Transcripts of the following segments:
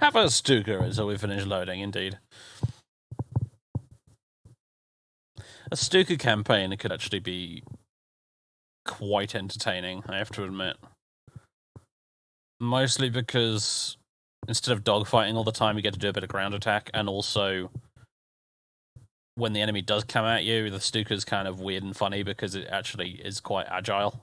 Have a Stuka until we finish loading, indeed. A Stuka campaign could actually be quite entertaining, I have to admit. Mostly because instead of dogfighting all the time, you get to do a bit of ground attack, and also when the enemy does come at you, the Stuka's kind of weird and funny because it actually is quite agile.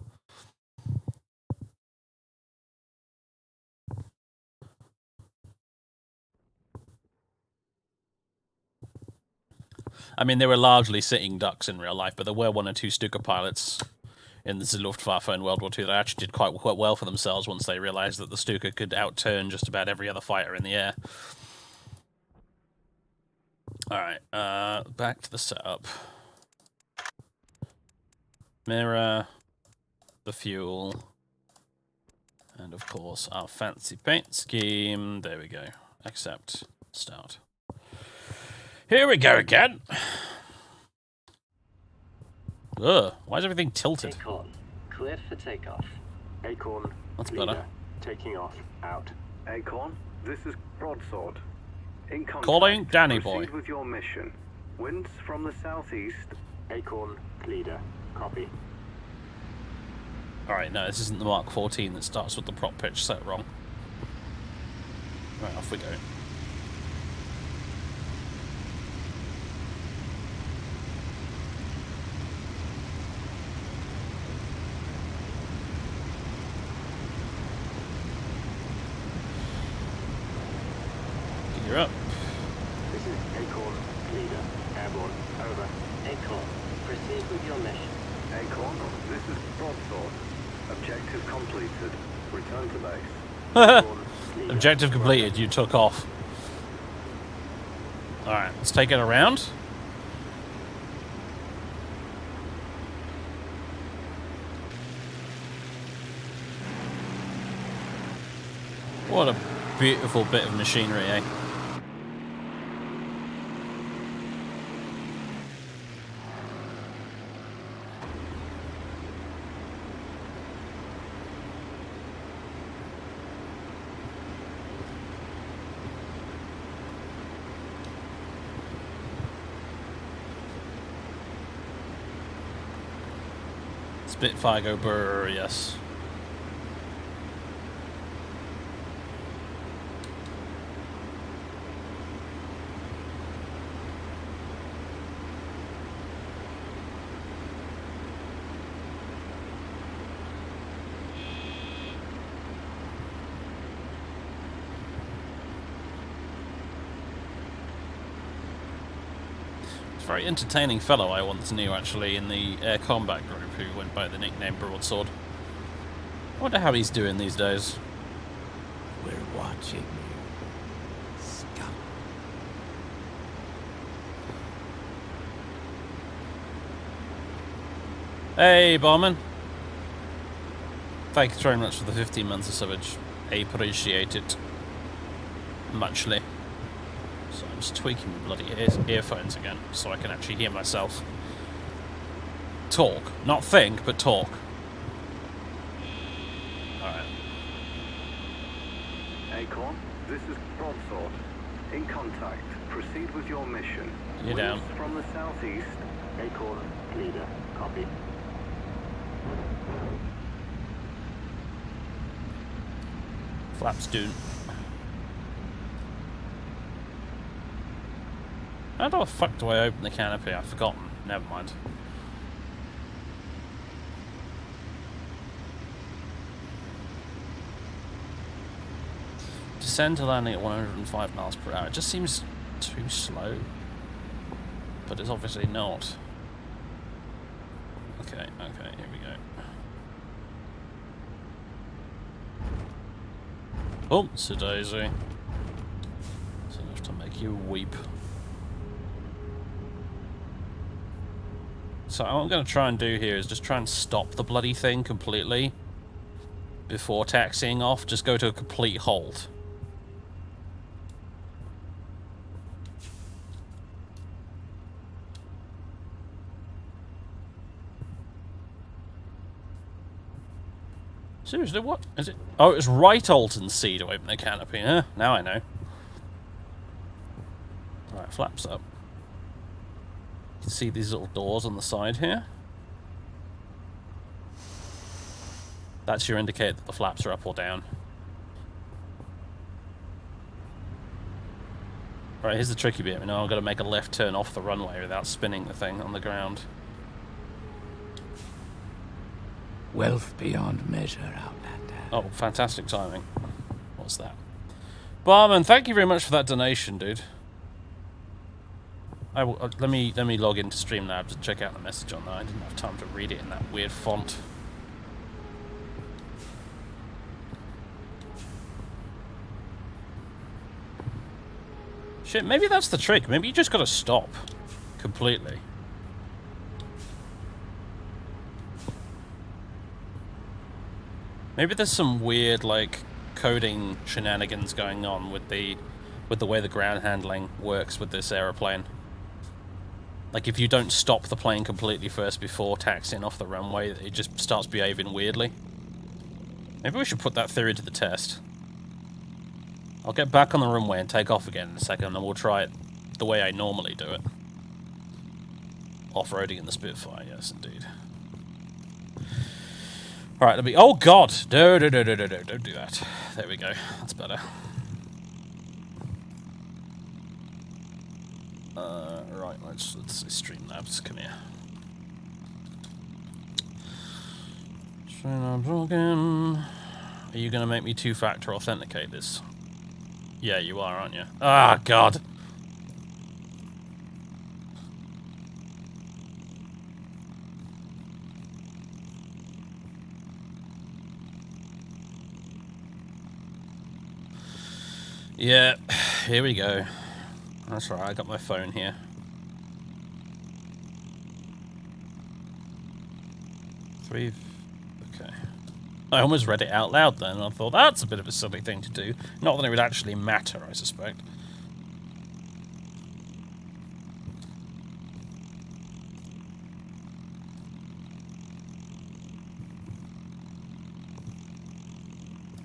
I mean, they were largely sitting ducks in real life, but there were one or two Stuka pilots in the Luftwaffe in World War II that actually did quite well for themselves once they realized that the Stuka could outturn just about every other fighter in the air. Alright, back to the setup. Mirror, the fuel, and of course our fancy paint scheme. There we go. Accept. Start. Here we go again! Ugh, why is everything tilted? Acorn, cleared for takeoff. Acorn, that's leader, better. Taking off, out. Acorn, this is Broadsword. In contact, Calling Danny Boy. Proceed with your mission. Winds from the southeast. Acorn, leader, copy. Alright, no, this isn't the Mark 14 that starts with the prop pitch set wrong. Right, off we go. You're up. This is Acorn, leader, airborne, over. Acorn, proceed with your mission. Acorn, this is Broadsword. Objective completed. Return to base. Acorn, leader, Objective completed, you took off. Alright, let's take it around. What a beautiful bit of machinery, eh? Spitfire go brrr, yes. Very entertaining fellow I once knew, actually, in the air combat group who went by the nickname Broadsword. I wonder how he's doing these days. We're watching you, scum. Hey, Barman. Thanks very much for the 15 months of subbage. I appreciate it. Muchly. So I'm just tweaking my bloody earphones again, so I can actually hear myself talk. Not think, but talk. Alright. Acorn, this is Broadsword. In contact. Proceed with your mission. You're down. Winds from the southeast. Acorn, leader, copy. Flaps doon. How the fuck do I open the canopy? I've forgotten. Never mind. Descend to landing at 105 miles per hour. It just seems too slow. But it's obviously not. Okay, here we go. Oopsie daisy. It's enough to make you weep. So what I'm going to try and do here is just try and stop the bloody thing completely before taxiing off. Just go to a complete halt. Seriously, what is it? Oh, it's right Alt and C to open the canopy, huh? Now I know. Right, flaps up. You can see these little doors on the side here. That's your indicator that the flaps are up or down. Right, here's the tricky bit. Now I've got to make a left turn off the runway without spinning the thing on the ground. Wealth beyond measure, Outlander. Oh, fantastic timing. What's that? Barman, thank you very much for that donation, dude. Let me log into Streamlabs and check out the message on that. I didn't have time to read it in that weird font. Shit, maybe that's the trick. Maybe you just gotta stop completely. Maybe there's some weird, like, coding shenanigans going on with the way the ground handling works with this aeroplane. Like, if you don't stop the plane completely first before taxiing off the runway, it just starts behaving weirdly. Maybe we should put that theory to the test. I'll get back on the runway and take off again in a second, and we'll try it the way I normally do it. Off-roading in the Spitfire, yes, indeed. Alright, let me... Oh, God! No, don't do that. There we go. That's better. Right, let's see Streamlabs. Come here. Streamlabs login. Are you going to make me two-factor authenticate this? Yeah, you are, aren't you? Ah, God! Yeah, here we go. That's right, I got my phone here. Okay. I almost read it out loud then, and I thought that's a bit of a silly thing to do. Not that it would actually matter, I suspect.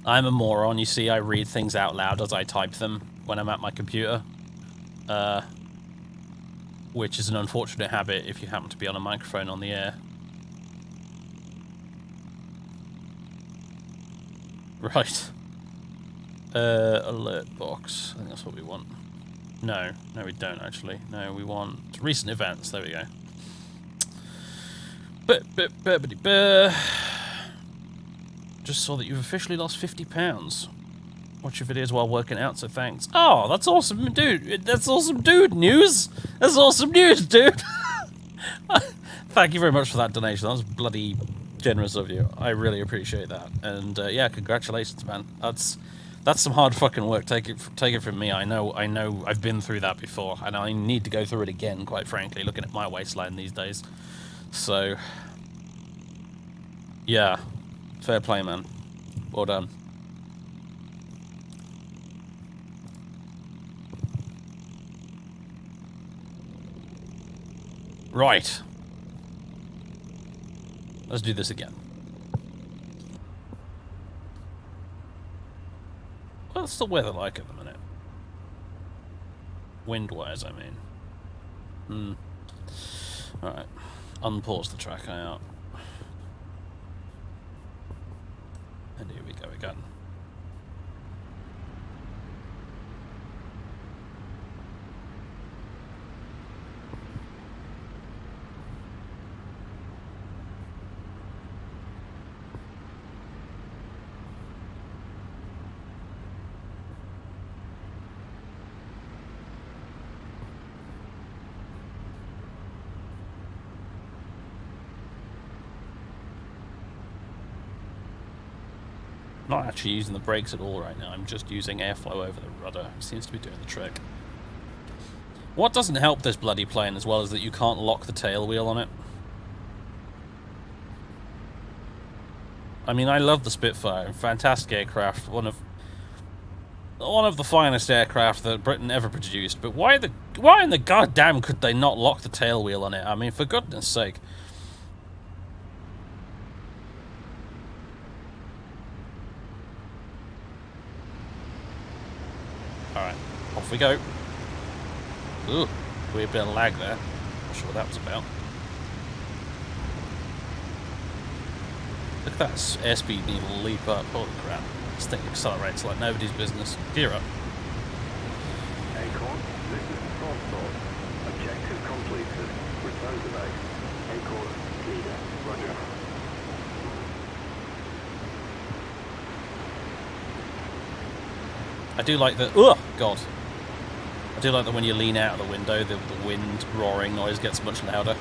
I'm a moron, you see, I read things out loud as I type them when I'm at my computer. Which is an unfortunate habit if you happen to be on a microphone on the air. Right. Alert box. I think that's what we want. No, we don't actually. No, we want recent events. There we go. Just saw that you've officially lost 50 pounds. Watch your videos while working out, so thanks. Oh, that's awesome, dude. That's awesome, dude. News. That's awesome news, dude. Thank you very much for that donation. That was bloody generous of you. I really appreciate that. And yeah, congratulations, man. That's some hard fucking work. Take it from me. I know. I've been through that before, and I need to go through it again. Quite frankly, looking at my waistline these days. So, yeah, fair play, man. Well done. Right. Let's do this again. What's the weather like at the minute? Wind-wise, I mean. Alright. Unpause the track out. And here we go again. Not actually using the brakes at all right now, I'm just using airflow over the rudder. It seems to be doing the trick. What doesn't help this bloody plane as well is that you can't lock the tail wheel on it. I mean, I love the Spitfire, fantastic aircraft, one of the finest aircraft that Britain ever produced, but why in the goddamn could they not lock the tail wheel on it? I mean, for goodness sake. Alright, off we go. Ooh, weird bit of lag there. Not sure what that was about. Look at that airspeed needle leap up. Holy crap. This thing accelerates like nobody's business. Gear up. Acorn, this is Thunderbolt. Objective completed. Return to base. Acorn, leader. Roger. I do like the... Oh, God. I do like that when you lean out of the window, the wind roaring noise gets much louder.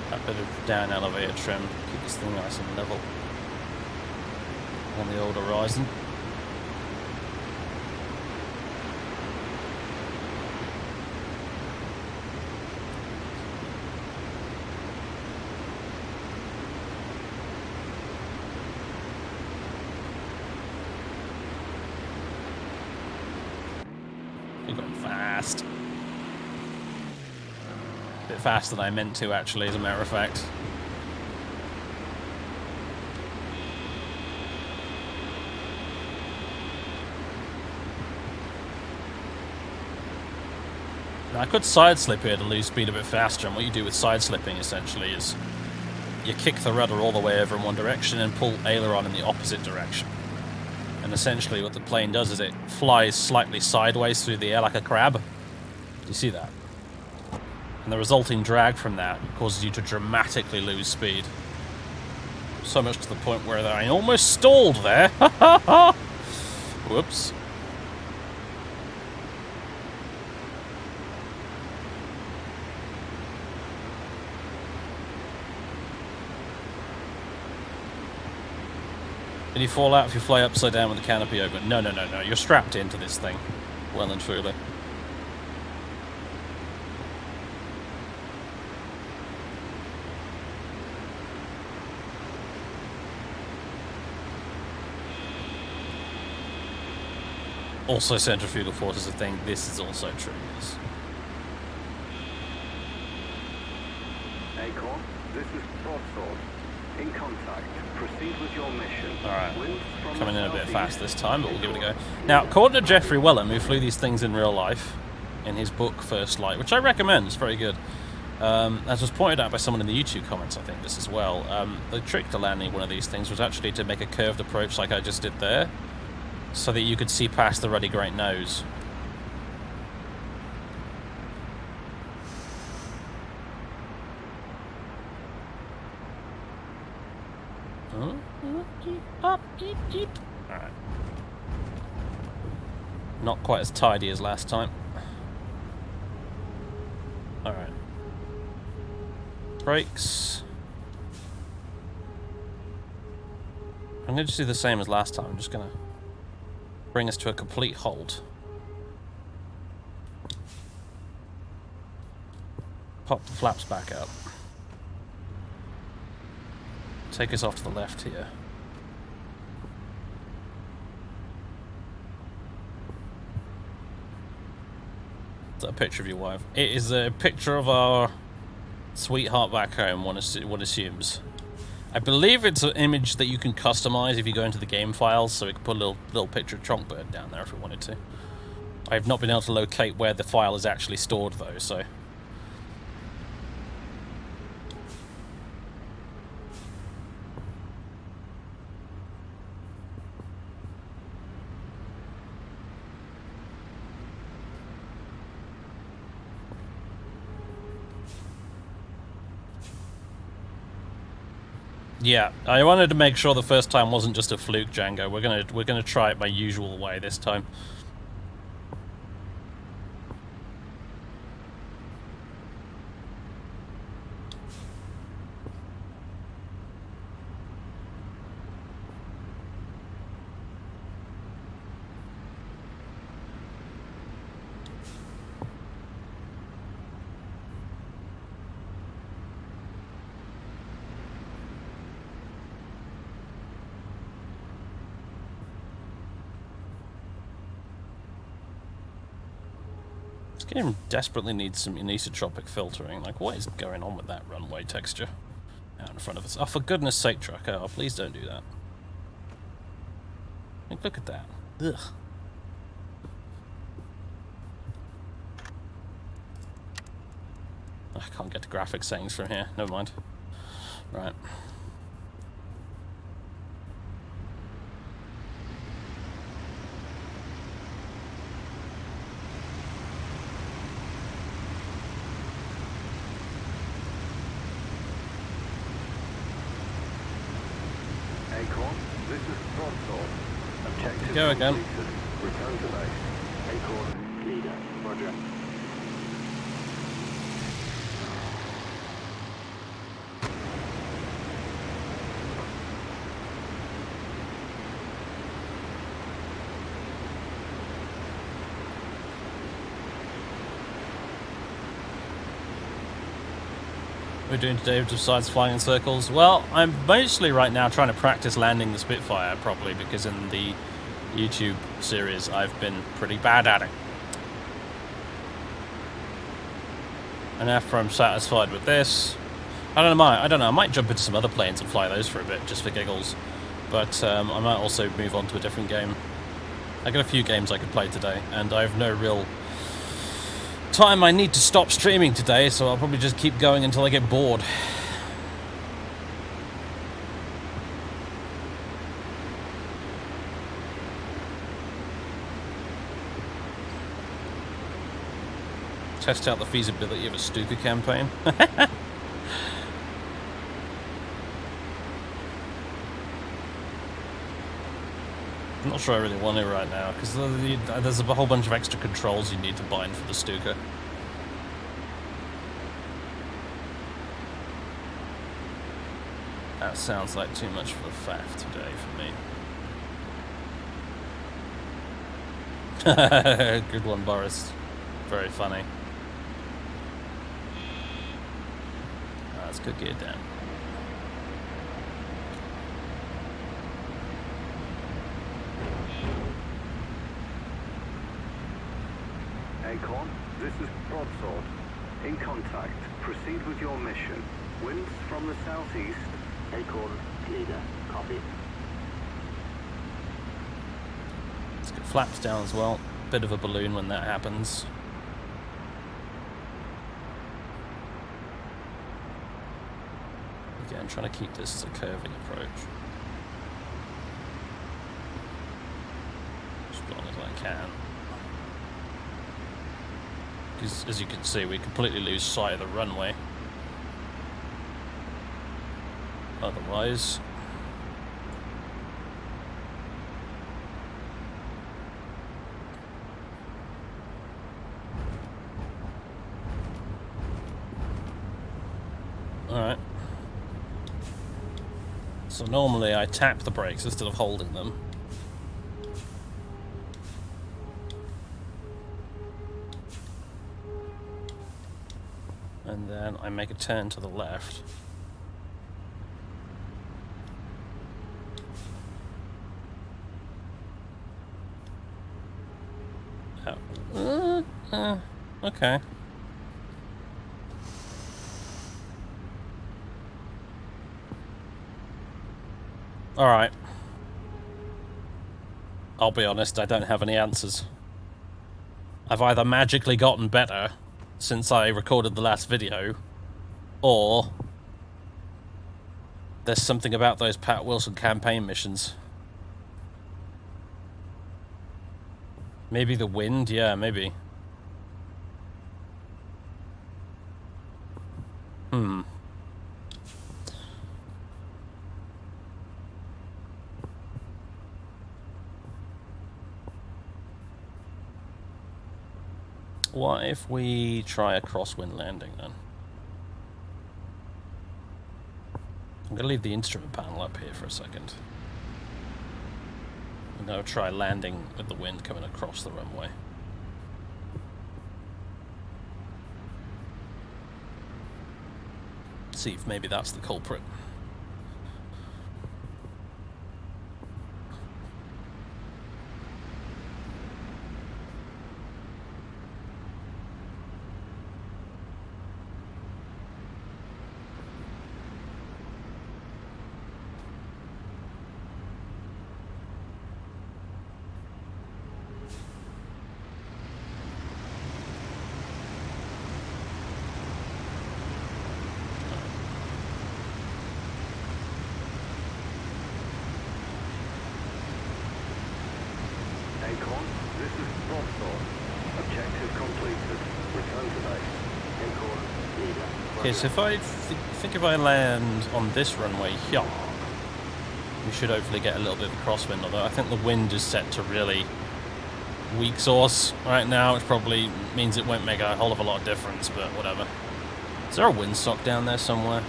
That bit of down elevator trim, keep this thing nice and level on the old horizon. You're going fast. A bit faster than I meant to, actually, as a matter of fact. Now, I could side slip here to lose speed a bit faster, and what you do with side slipping, essentially, is you kick the rudder all the way over in one direction and pull aileron in the opposite direction. And essentially what the plane does is it flies slightly sideways through the air like a crab. Do you see that? And the resulting drag from that causes you to dramatically lose speed. So much to the point where I almost stalled there. Whoops. Can you fall out if you fly upside down with the canopy open? No, no, no, no. You're strapped into this thing. Well and truly. Also, centrifugal force is a thing. This is also true, yes. Acorn, this is Broadsword. In contact. Proceed with your mission. Alright. Coming in a bit fast this time, but we'll give it a go. Now, according to Jeffrey Wellham, who flew these things in real life, in his book First Light, which I recommend, it's very good. As was pointed out by someone in the YouTube comments, I think this as well, the trick to landing one of these things was actually to make a curved approach like I just did there, so that you could see past the ruddy great nose. Alright. Not quite as tidy as last time. Alright. Brakes. I'm going to just do the same as last time. I'm just going to bring us to a complete halt. Pop the flaps back up. Take us off to the left here. Is that a picture of your wife? It is a picture of our sweetheart back home, one assumes. I believe it's an image that you can customize if you go into the game files, so we can put a little picture of Chonkbird down there if we wanted to. I have not been able to locate where the file is actually stored though, so... Yeah, I wanted to make sure the first time wasn't just a fluke, Django. We're gonna try it my usual way this time. This game desperately needs some anisotropic filtering. Like, what is going on with that runway texture out in front of us? Oh, for goodness sake, trucker. Oh, please don't do that. Like, look at that. Ugh. I can't get to graphic settings from here. Never mind. Right. Acorn, this is Broadsword. Objective Go again. completed. Return to base. Acorn, leader. Roger. We're doing today besides flying in circles? Well, I'm mostly right now trying to practice landing the Spitfire properly because in the YouTube series I've been pretty bad at it. And after I'm satisfied with this, I don't know, I might jump into some other planes and fly those for a bit just for giggles. But I might also move on to a different game. I got a few games I could play today, and I have no real time I need to stop streaming today, so I'll probably just keep going until I get bored. Test out the feasibility of a Stuka campaign. I'm not sure I really want it right now, because there's a whole bunch of extra controls you need to bind for the Stuka. That sounds like too much of a faff today for me. Good one, Boris. Very funny. That's good gear down. Acorn, this is Broadsword. In contact. Proceed with your mission. Winds from the southeast. Acorn, leader. Copy. Let's get flaps down as well. Bit of a balloon when that happens. Again, trying to keep this as a curving approach. As long as I can. Because as you can see, we completely lose sight of the runway. Otherwise, alright. So normally I tap the brakes instead of holding them. And then I make a turn to the left. Okay. Alright. I'll be honest, I don't have any answers. I've either magically gotten better since I recorded the last video, or there's something about those Pat Wilson campaign missions. Maybe the wind? Yeah, maybe. What if we try a crosswind landing then? I'm going to leave the instrument panel up here for a second. I'm going to try landing with the wind coming across the runway. See if maybe that's the culprit. Okay, so if I think if I land on this runway here, we should hopefully get a little bit of a crosswind, although I think the wind is set to really weak source right now, which probably means it won't make a whole of a lot of difference, but whatever. Is there a windsock down there somewhere?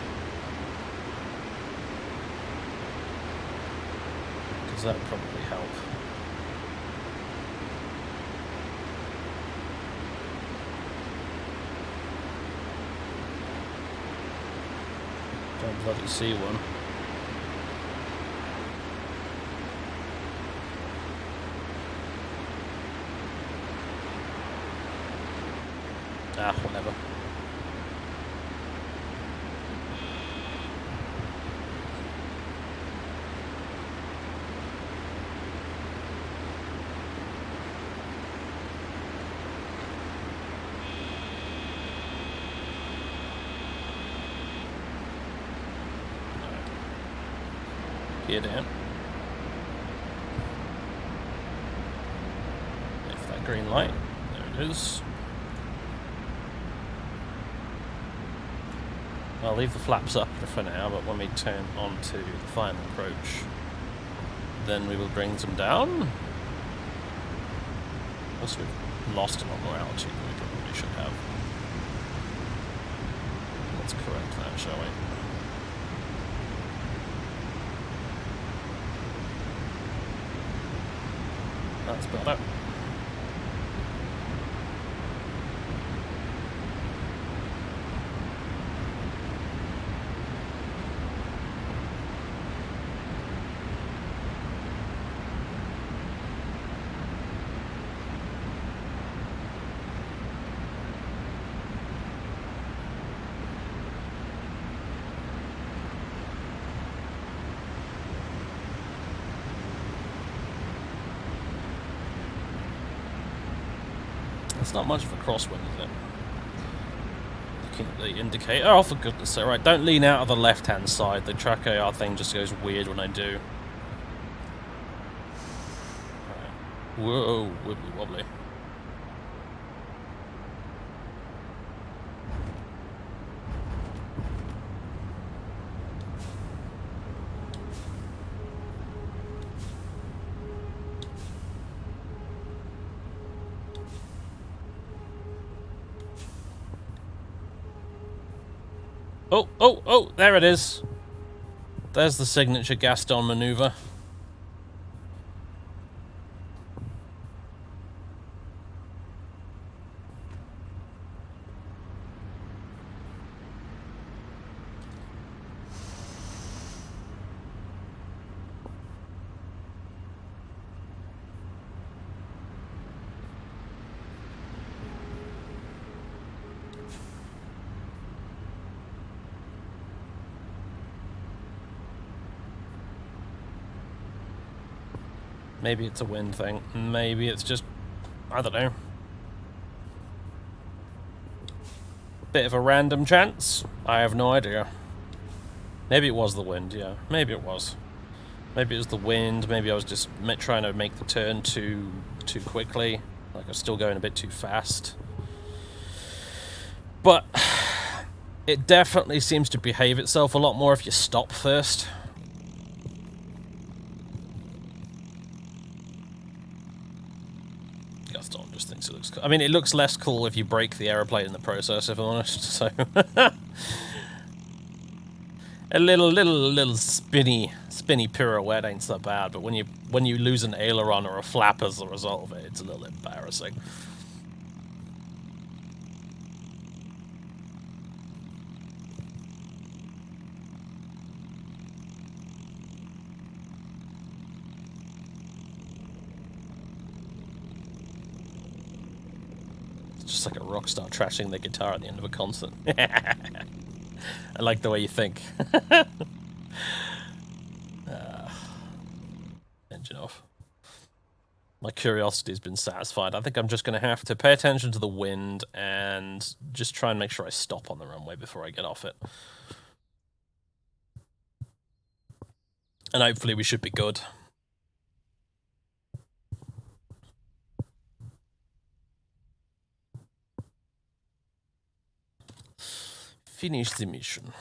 Because that would probably help. Don't bloody see one. Ah, whatever. Gear down. If that green light, there it is. I'll leave the flaps up for now, but when we turn onto the final approach, then we will bring them down. Also, we've lost a lot more altitude than we probably should have. Let's correct that, shall we? That's better. It's not much of a crosswind, is it? Looking at the indicator. Oh, for goodness sake. Right, don't lean out of the left-hand side. The track AR thing just goes weird when I do. Right. Whoa, wibbly wobbly. Oh, oh, oh, there it is. There's the signature Gaston maneuver. Maybe it's a wind thing. Maybe it's just, I don't know. Bit of a random chance. I have no idea. Maybe it was the wind, yeah. Maybe it was. Maybe it was the wind. Maybe I was just trying to make the turn too quickly. Like I was still going a bit too fast. But it definitely seems to behave itself a lot more if you stop first. Gaston just thinks it looks cool. I mean, it looks less cool if you break the aeroplane in the process, if I'm honest. So a little spinny pirouette ain't so bad, but when you lose an aileron or a flap as a result of it, it's a little embarrassing. Just like a rock star trashing their guitar at the end of a concert. I like the way you think. Engine off. My curiosity's been satisfied. I think I'm just going to have to pay attention to the wind and just try and make sure I stop on the runway before I get off it. And hopefully we should be good. Finish the mission.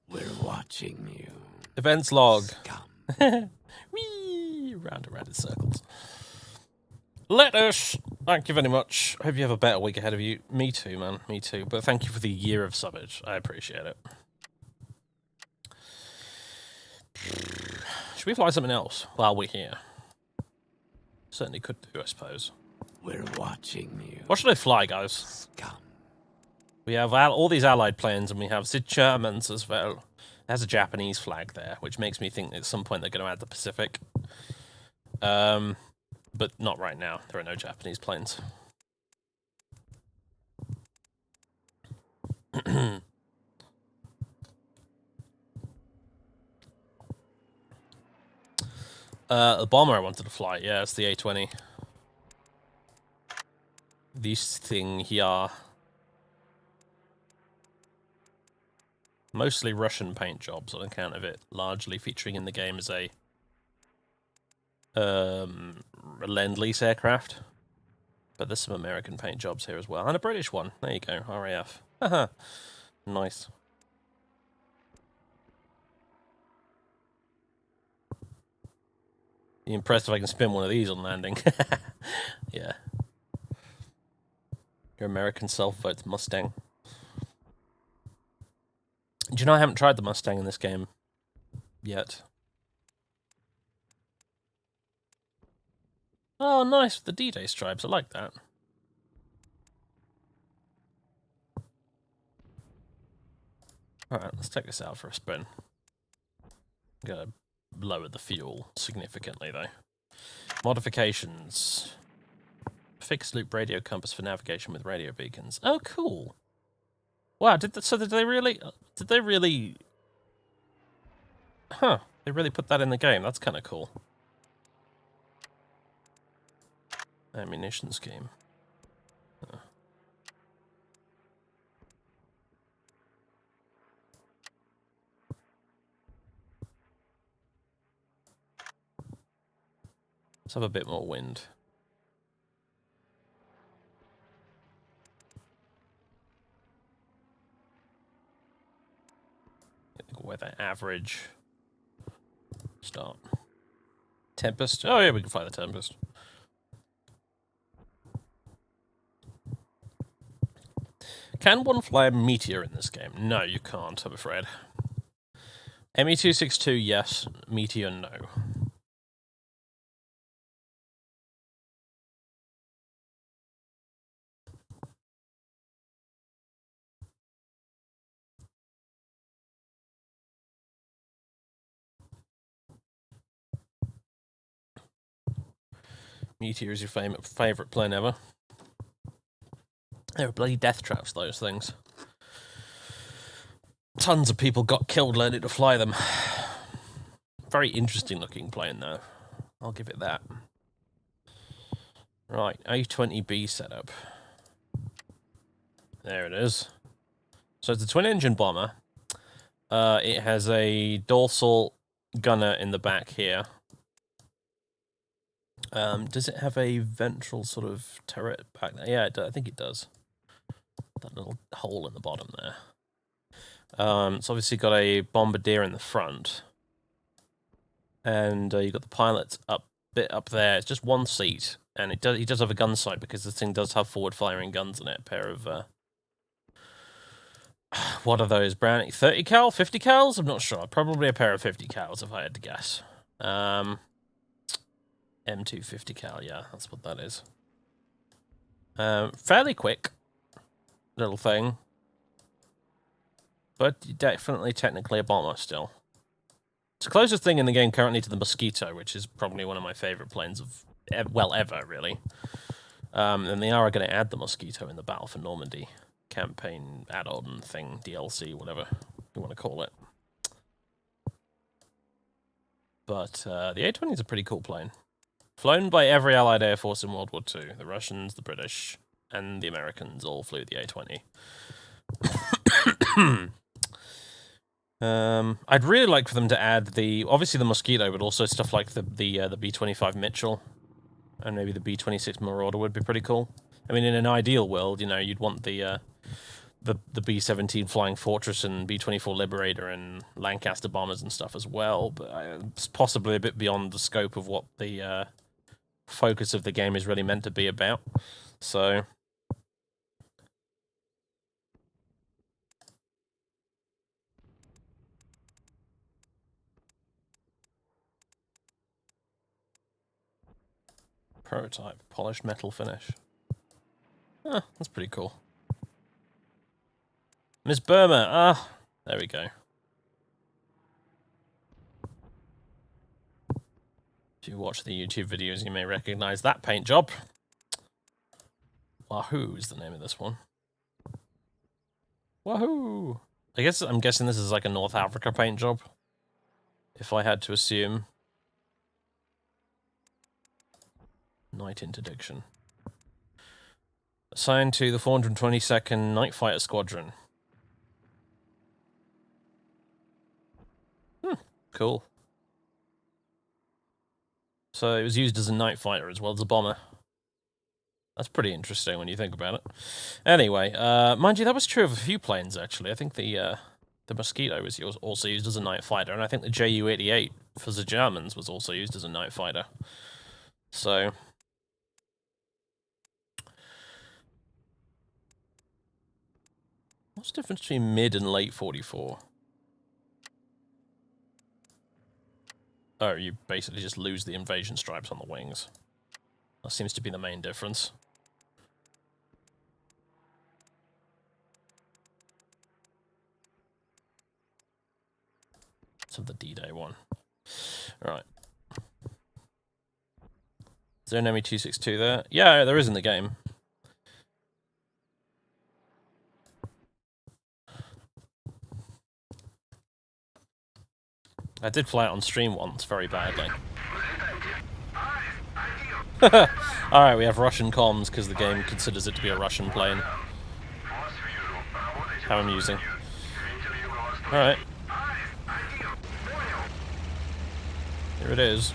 We're watching you. Events log. Scum. Whee! Round and round in circles. Letters! Thank you very much. Hope you have a better week ahead of you. Me too, man. Me too. But thank you for the year of subbage. I appreciate it. Should we fly something else while we're here? Certainly could do, I suppose. We're watching you. What should I fly, guys? Scum. We have all these allied planes, and we have the Germans as well. There's a Japanese flag there, which makes me think at some point they're going to add the Pacific. But not right now. There are no Japanese planes. The bomber I wanted to fly, yeah, it's the A-20. This thing here. Mostly Russian paint jobs on account of it largely featuring in the game as a Lend-Lease aircraft. But there's some American paint jobs here as well. And a British one. There you go, RAF. Haha. Nice. Be impressed if I can spin one of these on landing. Yeah. Your American self-votes Mustang. Do you know I haven't tried the Mustang in this game yet? Oh, nice, the D-Day stripes. I like that. Alright, let's take this out for a spin. Gotta lower the fuel significantly, though. Modifications. Fixed loop radio compass for navigation with radio beacons. Oh, cool. Wow, did they really... Huh, they really put that in the game. That's kind of cool. Ammunition scheme. Huh. Let's have a bit more wind. Weather average. Start. Tempest. Oh yeah, we can fly the Tempest. Can one fly a Meteor in this game? No, you can't, I'm afraid. ME-262, yes. Meteor, no. Meteor is your favourite plane ever. They were bloody death traps, those things. Tons of people got killed learning to fly them. Very interesting looking plane, though. I'll give it that. Right, A-20B setup. There it is. So it's a twin-engine bomber. It has a dorsal gunner in the back here. Does it have a ventral sort of turret back there? Yeah, I think it does. That little hole in the bottom there. It's obviously got a bombardier in the front. And you've got the pilot bit up there. It's just one seat. And he does have a gun sight because this thing does have forward-firing guns in it. A pair of... what are those? Browning? 30 cal? 50 cals? I'm not sure. Probably a pair of 50 cals if I had to guess. M250 cal, yeah, that's what that is. Fairly quick little thing, but definitely technically a bomber still. It's the closest thing in the game currently to the Mosquito, which is probably one of my favourite planes of, well, ever, really. And they are going to add the Mosquito in the Battle for Normandy campaign add-on thing, DLC, whatever you want to call it. But the A-20 is a pretty cool plane. Flown by every Allied Air Force in World War II. The Russians, the British, and the Americans all flew the A-20. I'd really like for them to add obviously the Mosquito, but also stuff like the B-25 Mitchell. And maybe the B-26 Marauder would be pretty cool. I mean, in an ideal world, you know, you'd want the B-17 Flying Fortress and B-24 Liberator and Lancaster bombers and stuff as well, but it's possibly a bit beyond the scope of what the focus of the game is really meant to be about. So prototype, polished metal finish. Ah, that's pretty cool. Miss Burma, ah, there we go. If you watch the YouTube videos, you may recognize that paint job. Wahoo is the name of this one. Wahoo! I'm guessing this is like a North Africa paint job, if I had to assume. Night Interdiction. Assigned to the 422nd Night Fighter Squadron. Cool. So it was used as a night fighter as well as a bomber. That's pretty interesting when you think about it. Anyway, mind you, that was true of a few planes, actually. I think the Mosquito was also used as a night fighter, and I think the Ju-88 for the Germans was also used as a night fighter. So what's the difference between mid and late 44? Oh, you basically just lose the invasion stripes on the wings. That seems to be the main difference. So the D-Day one. Right. Is there an ME-262 there? Yeah, there is in the game. I did fly it on stream once, very badly. Alright, we have Russian comms because the game considers it to be a Russian plane. How amusing. Alright. Here it is.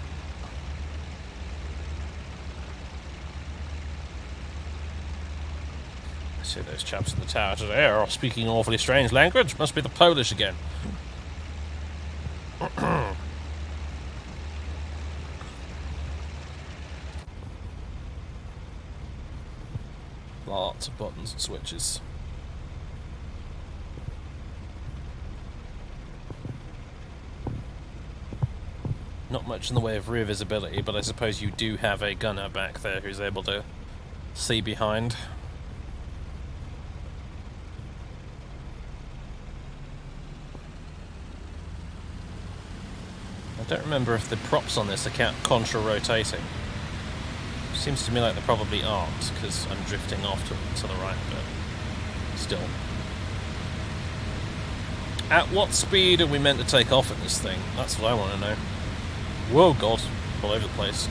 I see those chaps in the tower today are speaking awfully strange language. Must be the Polish again. Lots of buttons and switches. Not much in the way of rear visibility, but I suppose you do have a gunner back there who's able to see behind. I don't remember if the props on this are contra-rotating. Seems to me like they probably aren't, because I'm drifting off to the right a bit. Still. At what speed are we meant to take off in this thing? That's what I want to know. Whoa, God. All over the place.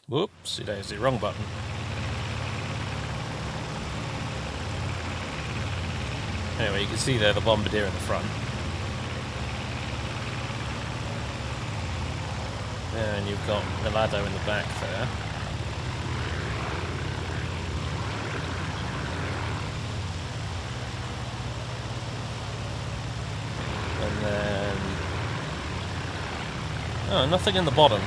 Whoops, there's the wrong button. Anyway, you can see there the Bombardier in the front. And you've got Milado in the back there. And then... oh, nothing in the bottom.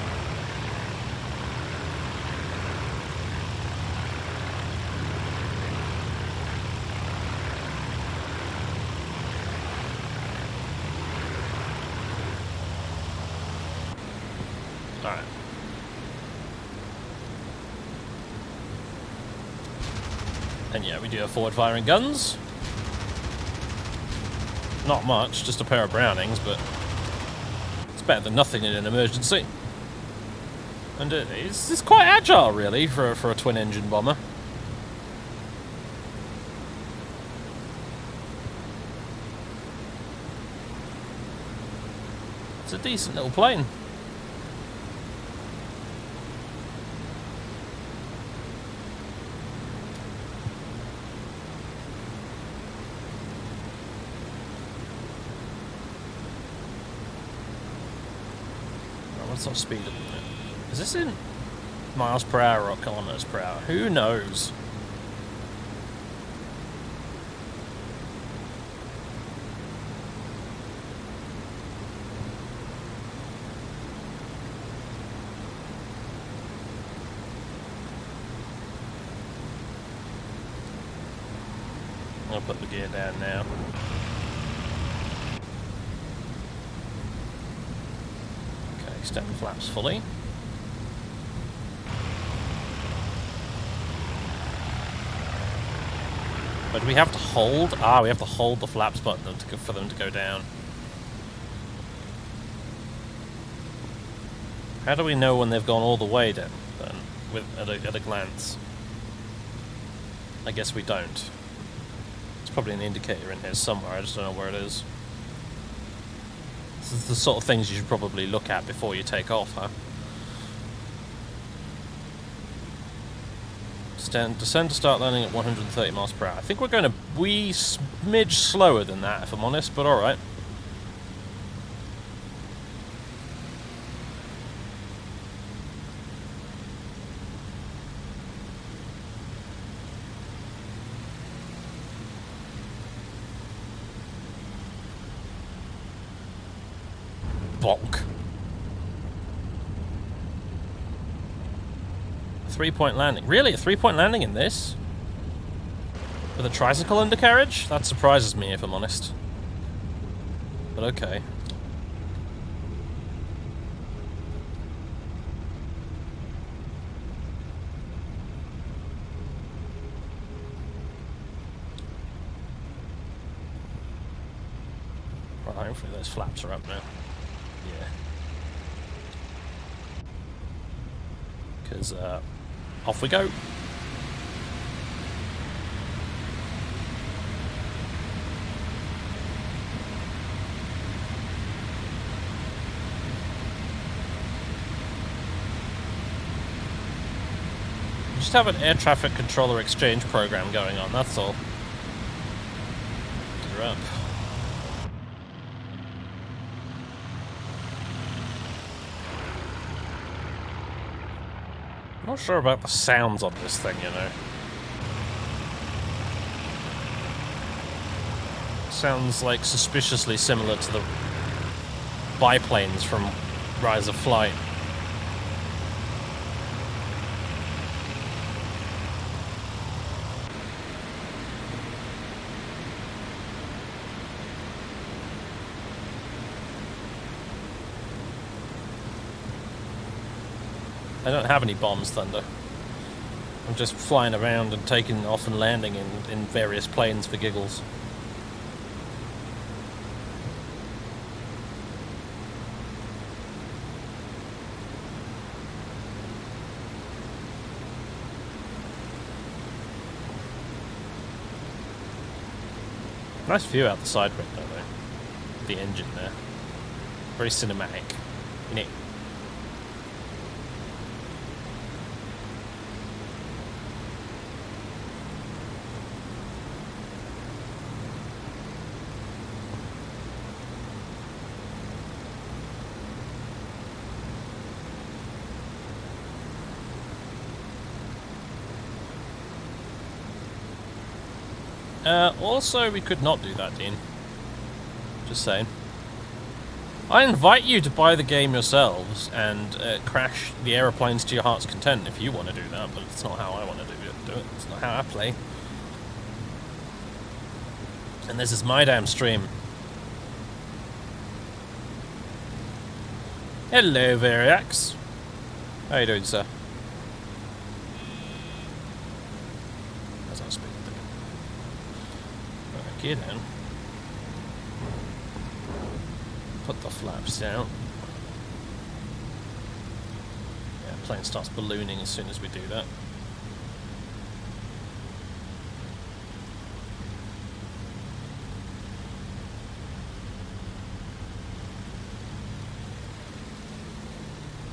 Alright. And yeah, we do have forward firing guns. Not much, just a pair of Brownings, but it's better than nothing in an emergency. And it's quite agile, really, for a twin-engine bomber. It's a decent little plane. What's our speed at the minute? Is this in miles per hour or kilometers per hour? Who knows? I'll put the gear down now. Extend the flaps fully. But do we have to hold? Ah, we have to hold the flaps button for them to go down. How do we know when they've gone all the way down, then, at a glance? I guess we don't. There's probably an indicator in here somewhere, I just don't know where it is. This is the sort of things you should probably look at before you take off, huh? Descend to start landing at 130 miles per hour. I think we're going a wee smidge slower than that, if I'm honest, but alright. Bonk. 3-point landing. Really? A 3-point landing in this? With a tricycle undercarriage? That surprises me, if I'm honest. But okay. Right, hopefully those flaps are up now. Yeah. Because, off we go. We just have an air traffic controller exchange program going on, that's all. Gear up. I'm not sure about the sounds on this thing, you know. Sounds like suspiciously similar to the biplanes from Rise of Flight. I don't have any bombs, Thunder. I'm just flying around and taking off and landing in various planes for giggles. Nice view out the side window, though. The engine there. Very cinematic. Neat. Also, we could not do that, Dean. Just saying. I invite you to buy the game yourselves and crash the aeroplanes to your heart's content if you want to do that, but it's not how I want to do it. It's not how I play. And this is my damn stream. Hello, Variax. How you doing, sir? As I speak. Right, gear down. Put the flaps down. Yeah, plane starts ballooning as soon as we do that.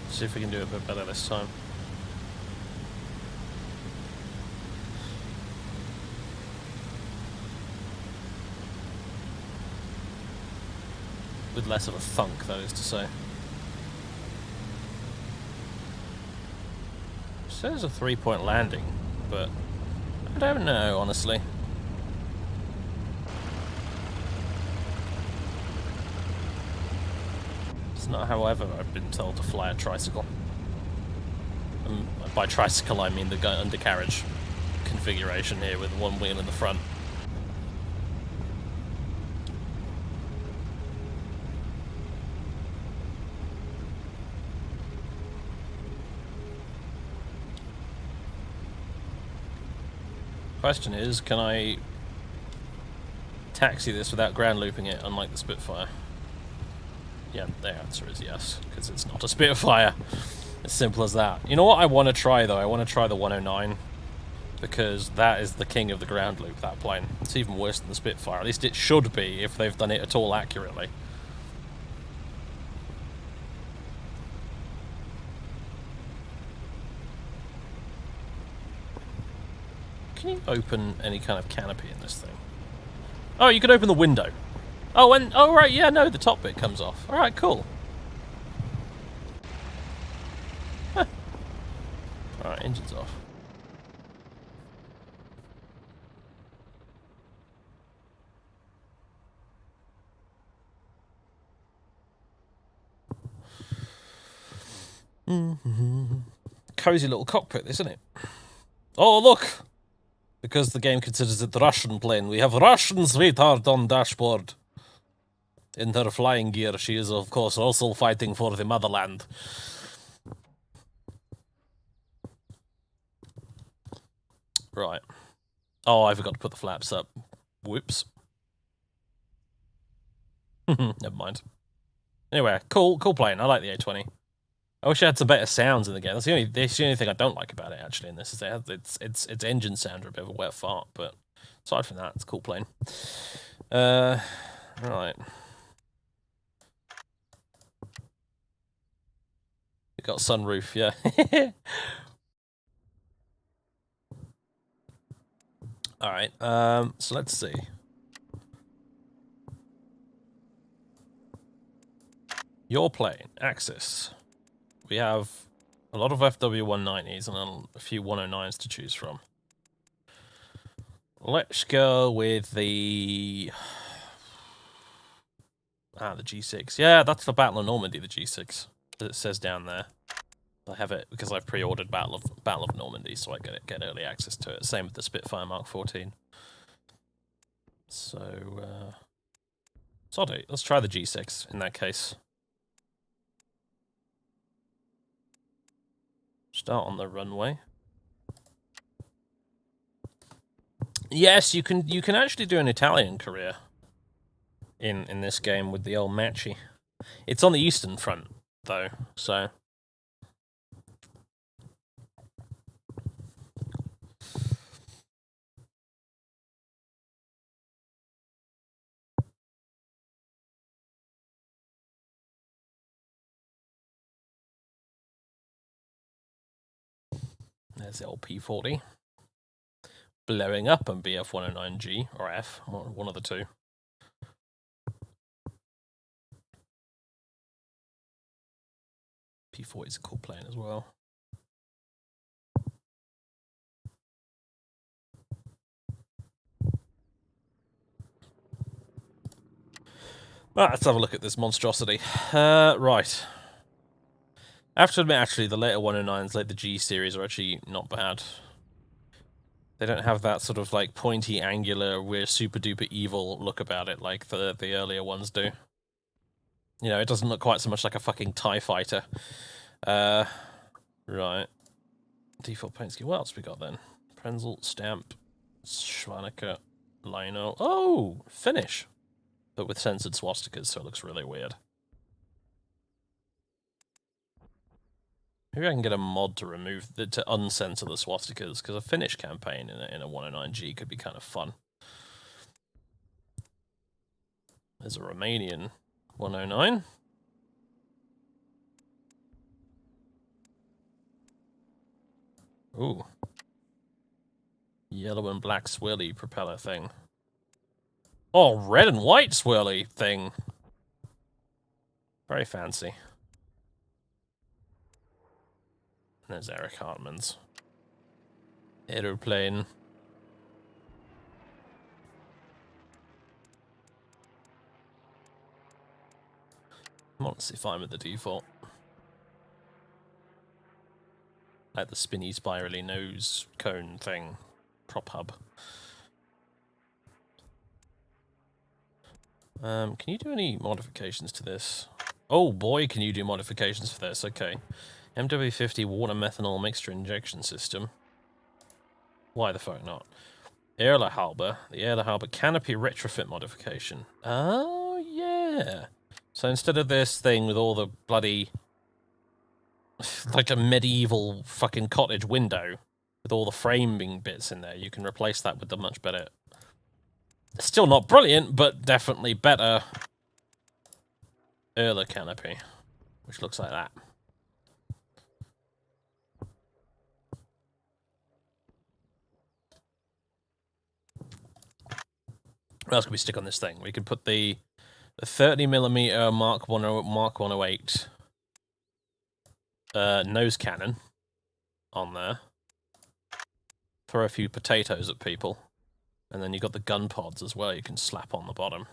See if we can do a bit better this time. With less of a thunk, that is to say. It says a 3-point landing, but I don't know, honestly. It's not however I've been told to fly a tricycle. And by tricycle I mean the undercarriage configuration here with one wheel in the front. Question is, can I taxi this without ground looping it, unlike the Spitfire? Yeah, the answer is yes, because it's not a Spitfire. As simple as that. You know what I want to try, though? I want to try the 109, because that is the king of the ground loop, that plane. It's even worse than the Spitfire. At least it should be, if they've done it at all accurately. Can you open any kind of canopy in this thing? Oh, you can open the window. Oh, and oh right, yeah, no, the top bit comes off. All right, cool. Huh. All right, engine's off. Cozy little cockpit, isn't it? Oh, look! Because the game considers it the Russian plane, we have Russian sweetheart on dashboard. In her flying gear, she is, of course, also fighting for the motherland. Right. Oh, I forgot to put the flaps up. Whoops. Never mind. Anyway, cool plane. I like the A20. I wish it had some better sounds in the game. That's the only thing I don't like about it, actually, in this, is its engine sound are a bit of a wet fart, but aside from that, it's a cool plane. Right. We got sunroof, yeah. Alright, so let's see. Your plane, Axis. We have a lot of FW190s and a few 109s to choose from. Let's go with the... the G6. Yeah, that's the Battle of Normandy, the G6. As it says down there. I have it because I've pre-ordered Battle of Normandy, so I get early access to it. Same with the Spitfire Mark 14. So, sorry, let's try the G6 in that case. Start on the runway. Yes, you can actually do an Italian career in this game with the old Matchy. It's on the Eastern Front though, so there's the old P40. Blowing up on BF-109G, or F, one of the two. P40 is a cool plane as well. Right, let's have a look at this monstrosity. Right. I have to admit, actually, the later 109s, like the G series, are actually not bad. They don't have that sort of, like, pointy, angular, we're super-duper evil look about it like the earlier ones do. You know, it doesn't look quite so much like a fucking TIE fighter. Right. Default paint scheme. What else we got then? Prenzel, Stamp, Schwanica, Lino. Oh! Finish! But with censored swastikas, so it looks really weird. Maybe I can get a mod to remove, to uncensor the swastikas, because a Finnish campaign in a 109G could be kind of fun. There's a Romanian 109. Ooh. Yellow and black swirly propeller thing. Oh, red and white swirly thing. Very fancy. There's Eric Hartman's aeroplane. I'm honestly fine with the default. Like the spinny, spirally nose cone thing. Prop hub. Can you do any modifications to this? Oh boy, can you do modifications for this. Okay. MW50 water methanol mixture injection system. Why the fuck not? Erlehalber. The Erlehalber canopy retrofit modification. Oh, yeah. So instead of this thing with all the bloody... like a medieval fucking cottage window with all the framing bits in there, you can replace that with the much better... Still not brilliant, but definitely better Erla canopy, which looks like that. What else can we stick on this thing? We could put the 30mm Mark 108 nose cannon on there. Throw a few potatoes at people. And then you got the gun pods as well you can slap on the bottom.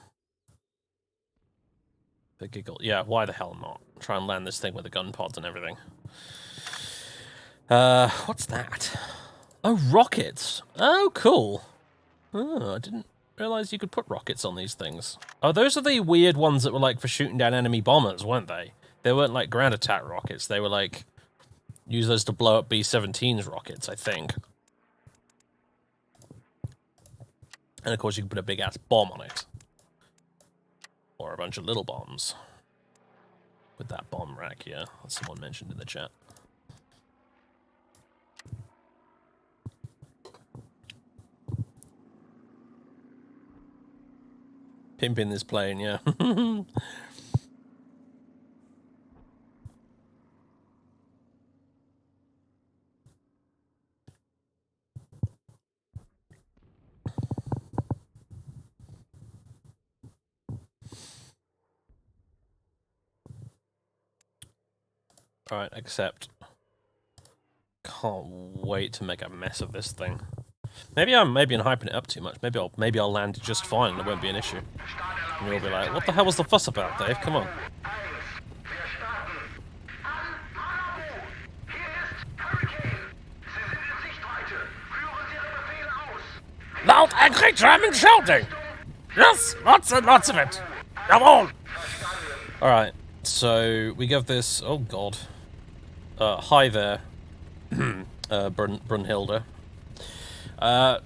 The giggle. Yeah, why the hell not? Try and land this thing with the gun pods and everything. What's that? Oh, rockets! Oh, cool! Oh, I didn't realize you could put rockets on these things. Oh, those are the weird ones that were like for shooting down enemy bombers, weren't they? They weren't like ground attack rockets. They were like... use those to blow up B-17's rockets, I think. And of course you can put a big-ass bomb on it. Or a bunch of little bombs. With that bomb rack, yeah. As someone mentioned in the chat. Pimping this plane, yeah. Alright, accept. Can't wait to make a mess of this thing. Maybe I'm hyping it up too much. Maybe I'll land just fine and it won't be an issue. And you'll be like, what the hell was the fuss about, Dave? Come on. Loud, angry German shouting! Yes, lots and lots of it! Come on! Alright, so we give this... oh god. Hi there, Brunhilde.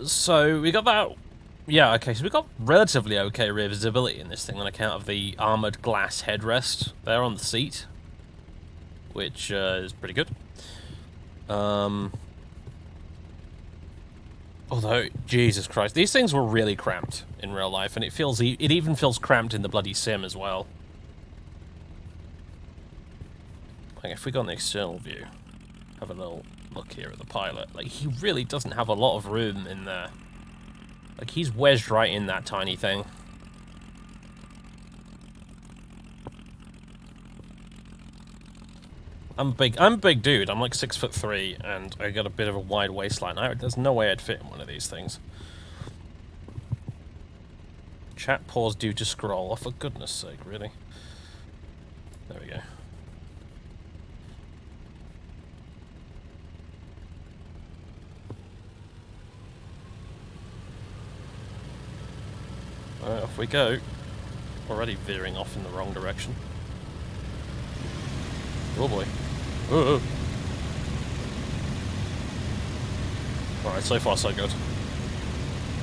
So we got that... yeah, okay, so we got relatively okay rear visibility in this thing on account of the armoured glass headrest there on the seat. Which is pretty good. Although, Jesus Christ, these things were really cramped in real life, and it even feels cramped in the bloody sim as well. Like, if we go on the external view, have a little look here at the pilot, like, he really doesn't have a lot of room in there. Like, he's wedged right in that tiny thing. I'm a big dude. I'm like 6'3", and I got a bit of a wide waistline. There's no way I'd fit in one of these things. Chat pause due to scroll. Oh, for goodness sake, really? There we go. Alright, off we go. Already veering off in the wrong direction. Oh boy. Oh. Alright, so far so good.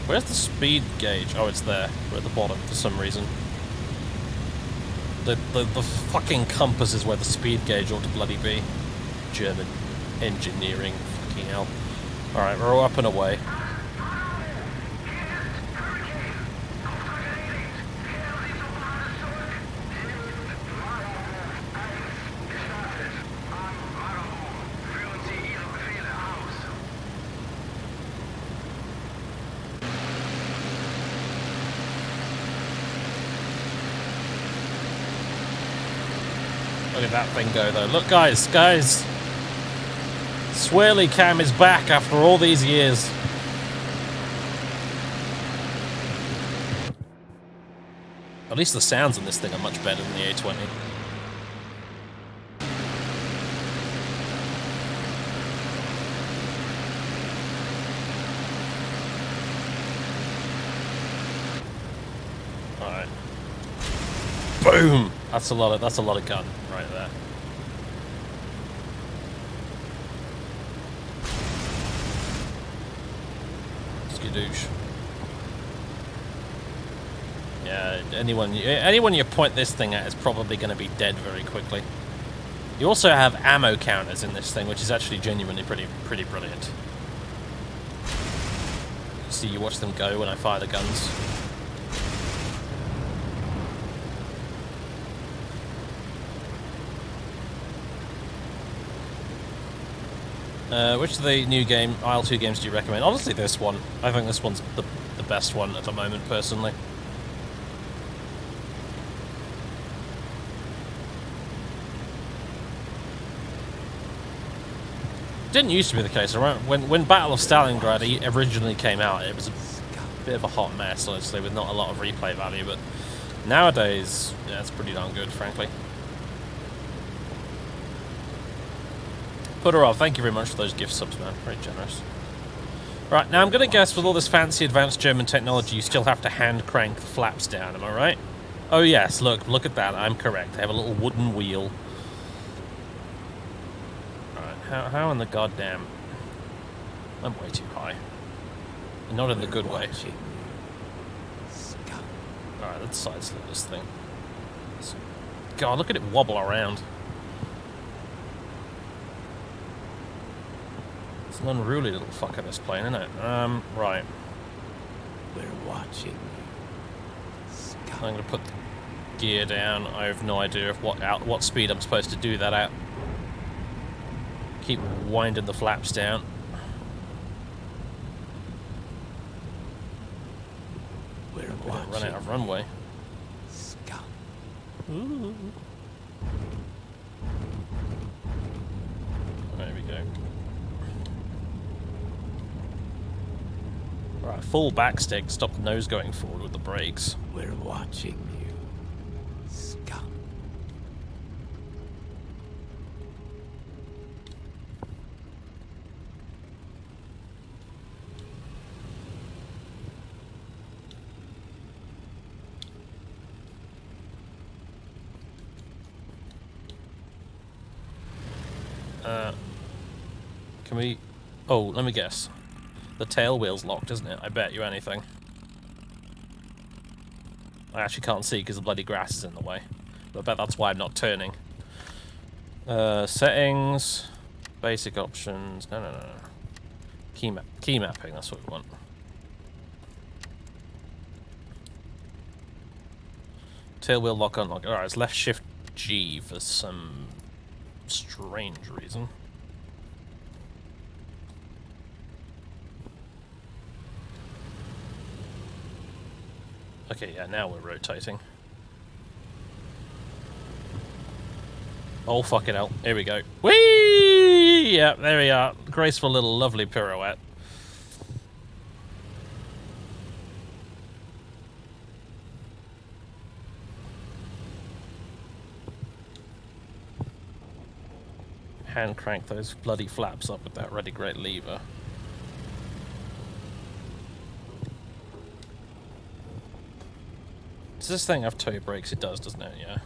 Where's the speed gauge? Oh, it's there. We're at the bottom for some reason. The fucking compass is where the speed gauge ought to bloody be. German engineering. Fucking hell. Alright, we're all up and away. Look at that thing go, though. Look, guys! Swirly cam is back after all these years. At least the sounds on this thing are much better than the A20. Alright. Boom! That's a lot of gun right there. Skadoosh. Yeah, anyone you point this thing at is probably going to be dead very quickly. You also have ammo counters in this thing, which is actually genuinely pretty brilliant. See, you watch them go when I fire the guns. Which of the new IL-2 games do you recommend? Honestly, this one. I think this one's the best one at the moment, personally. Didn't used to be the case. When Battle of Stalingrad originally came out, it was a bit of a hot mess, honestly, with not a lot of replay value, but nowadays, yeah, it's pretty darn good, frankly. Putterov, thank you very much for those gift subs, man. Very generous. Right, now I'm going to guess with all this fancy advanced German technology, you still have to hand crank the flaps down, am I right? Oh yes, look at that, I'm correct. They have a little wooden wheel. Alright, how in the goddamn... I'm way too high. And not in the good way. Alright, let's sidestep this thing. God, look at it wobble around. It's an unruly little fucker, this plane, isn't it? Right. We're watching. I'm going to put the gear down. I have no idea of what speed I'm supposed to do that at. Keep winding the flaps down. We're We watching. don't run out of runway. Scout. Ooh. There we go. Right, full backstick, stop the nose going forward with the brakes. We're watching you. Scout. Can we... Oh, let me guess. The tail wheel's locked, isn't it? I bet you anything. I actually can't see because the bloody grass is in the way. But I bet that's why I'm not turning. Settings. Basic options. No. Key mapping, that's what we want. Tail wheel lock unlock. Alright, it's left shift G for some strange reason. Okay, yeah, now we're rotating. Oh, fucking hell. Here we go. Whee! Yeah, there we are. Graceful little lovely pirouette. Hand crank those bloody flaps up with that really great lever. Does this thing have toe brakes? It does, doesn't it? Yeah.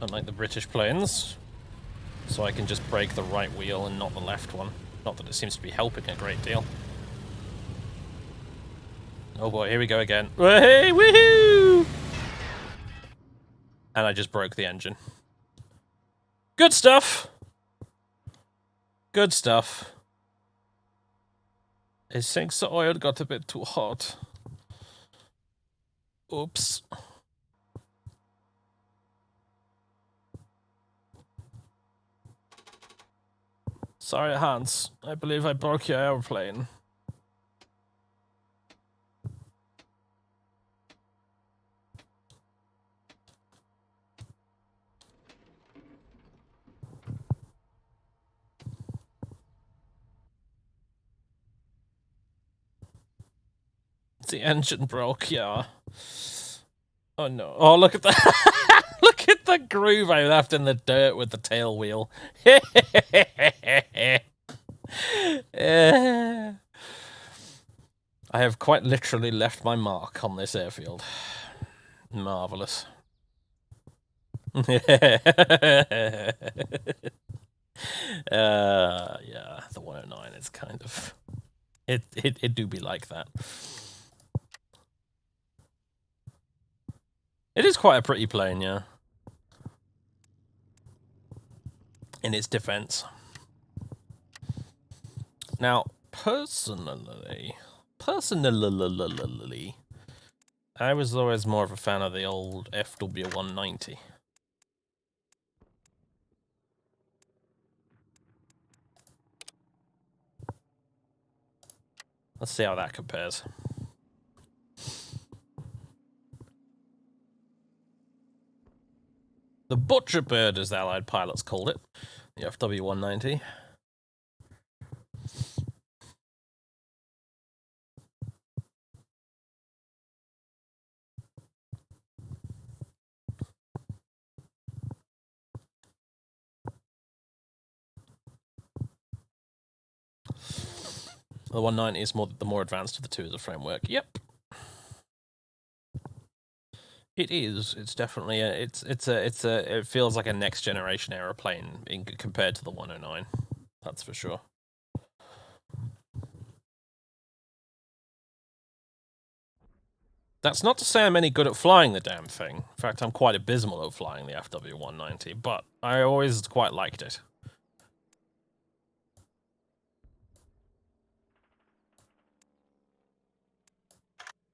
Unlike the British planes. So I can just brake the right wheel and not the left one. Not that it seems to be helping a great deal. Oh boy, here we go again. Hey, woohoo! And I just broke the engine. Good stuff! Good stuff. It thinks the oil got a bit too hot. Oops. Sorry, Hans. I believe I broke your airplane. The engine broke, yeah. Oh no. Oh, look at that. Look at the groove I left in the dirt with the tail wheel. I have quite literally left my mark on this airfield. Marvelous. Yeah, the 109 is kind of... It do be like that. It is quite a pretty plane, yeah. In its defense. Now, personally, I was always more of a fan of the old FW190. Let's see how that compares. The Butcher Bird, as the Allied pilots called it. The FW190. The 190 is the more advanced of the two as a framework. Yep. It is. It's definitely it feels like a next generation aeroplane compared to the 109. That's for sure. That's not to say I'm any good at flying the damn thing. In fact, I'm quite abysmal at flying the FW190, but I always quite liked it.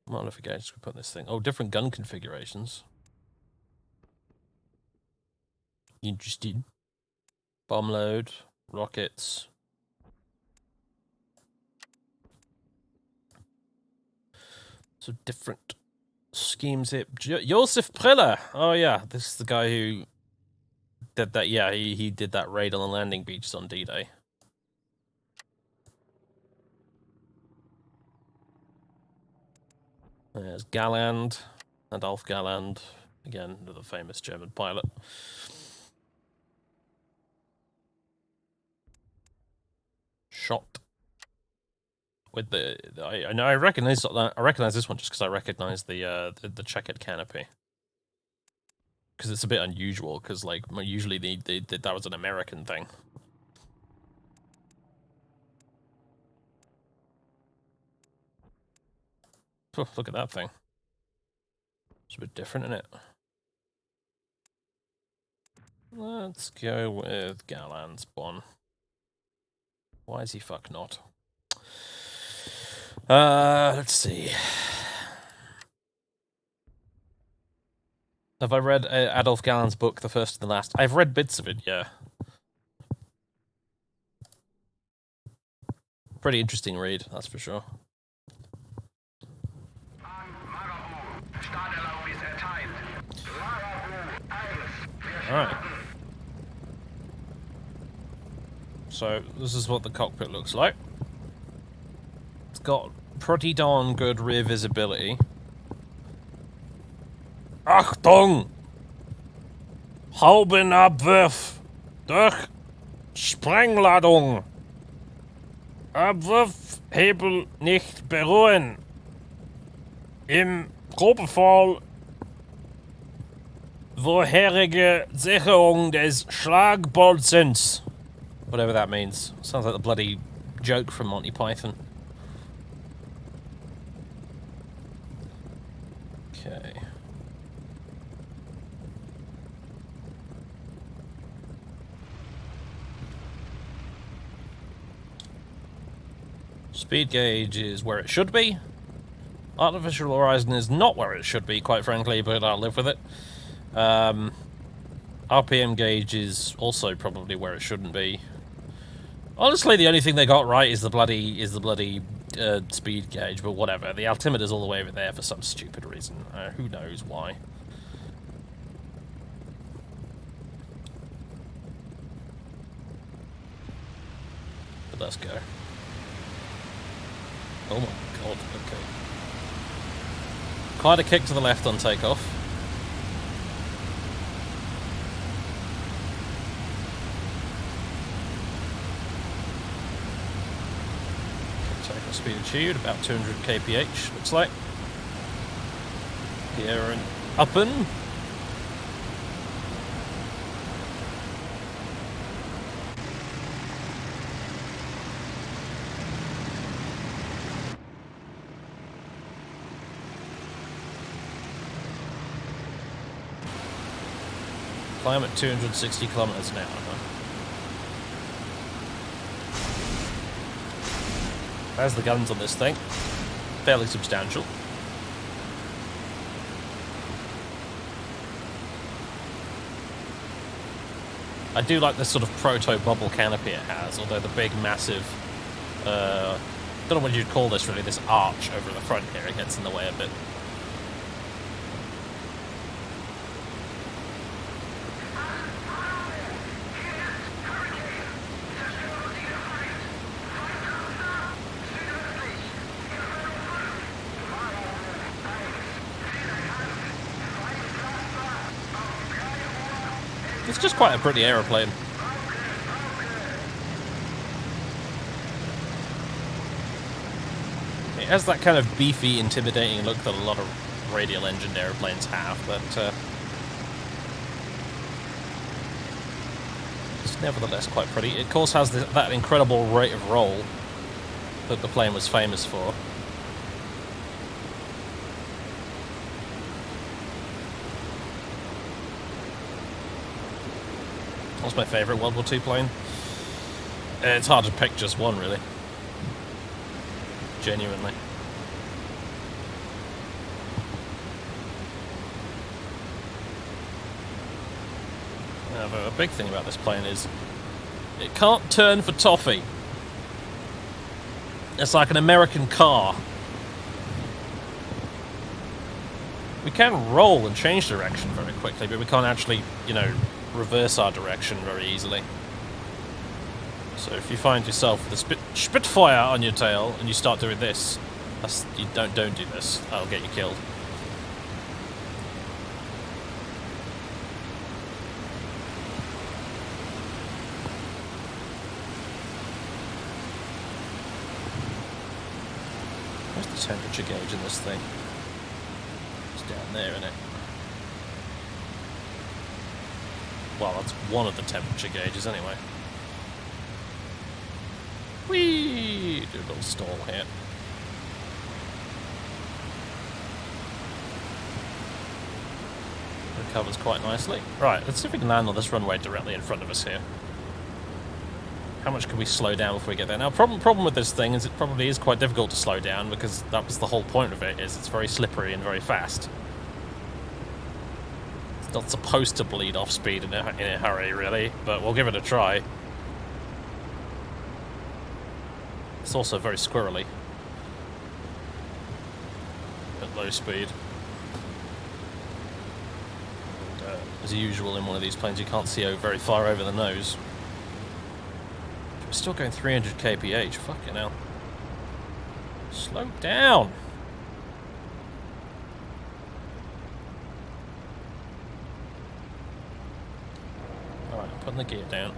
Modifications we put in this thing. Oh, different gun configurations. Interesting. Bomb load, rockets. So different schemes here. Josef Priller. Oh yeah, this is the guy who did that. Yeah, he did that raid on the landing beaches on D-Day. There's Galland, Adolf Galland, again, another famous German pilot. Shot with the I know I recognize this one just because I recognize the checkered canopy, because it's a bit unusual. Because like usually that was an American thing. Oh, look at that thing. It's a bit different, isn't it? Let's go with Galland's one. Why is he fuck not? Let's see. Have I read Adolf Galland's book, The First and the Last? I've read bits of it, yeah. Pretty interesting read, that's for sure. Alright. So, this is what the cockpit looks like. It's got pretty darn good rear visibility. Achtung! Haubenabwurf durch Sprengladung. Abwurfhebel nicht berühren. Im Probefall vorherige Sicherung des Schlagbolzens. Whatever that means. Sounds like the bloody joke from Monty Python. Okay. Speed gauge is where it should be. Artificial horizon is not where it should be, quite frankly, but I'll live with it. RPM gauge is also probably where it shouldn't be. Honestly, the only thing they got right is the bloody speed gauge, but whatever. The altimeter's all the way over there for some stupid reason. Who knows why? But let's go. Oh my god, okay. Quite a kick to the left on takeoff. Takeoff speed achieved, about 200 kph, looks like. Gear and up and. Climb at 260 kilometers an hour, huh? There's the guns on this thing. Fairly substantial. I do like this sort of proto-bubble canopy it has, although the big, massive... don't know what you'd call this, really, this arch over the front here, it gets in the way a bit. It's just quite a pretty aeroplane. It has that kind of beefy, intimidating look that a lot of radial-engined airplanes have, but it's nevertheless quite pretty. It of course has that incredible rate of roll that the plane was famous for. What's my favourite World War II plane? It's hard to pick just one, really. Genuinely. A big thing about this plane is it can't turn for toffee. It's like an American car. We can roll and change direction very quickly, but we can't actually, you know, reverse our direction very easily. So if you find yourself with a Spitfire on your tail and you start doing this, you don't do this. That'll get you killed. Where's the temperature gauge in this thing? It's down there, isn't it? Well, that's one of the temperature gauges, anyway. Whee! Do a little stall here. Recovers quite nicely. Right, let's see if we can land on this runway directly in front of us here. How much can we slow down before we get there? Now, problem with this thing is it probably is quite difficult to slow down because that was the whole point of it, is it's very slippery and very fast. It's not supposed to bleed off speed in a hurry, really, but we'll give it a try. It's also very squirrely at low speed. And, as usual in one of these planes, you can't see very far over the nose. We're still going 300 kph, fucking hell. Slow down! Alright, I'm putting the gear down.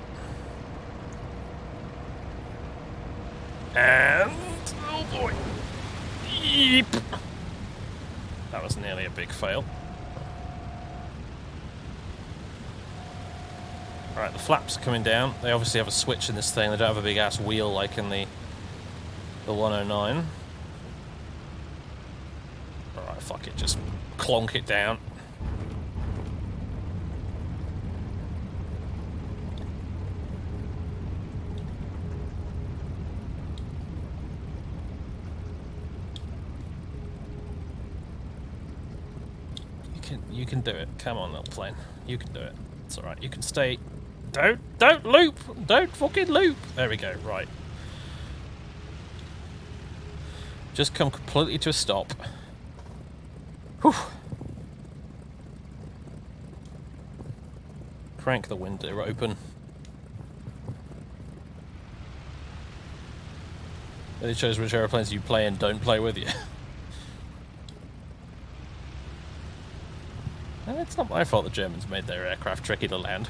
And... oh boy! Yeep! That was nearly a big fail. Alright, the flaps are coming down. They obviously have a switch in this thing. They don't have a big ass wheel like in the The 109. Alright, fuck it, just clonk it down. You can do it. Come on, little plane. You can do it. It's alright. You can stay. Don't loop! Don't fucking loop! There we go, right. Just come completely to a stop. Whew. Crank the window open. It shows which aeroplanes you play and don't play with you. It's not my fault the Germans made their aircraft tricky to land.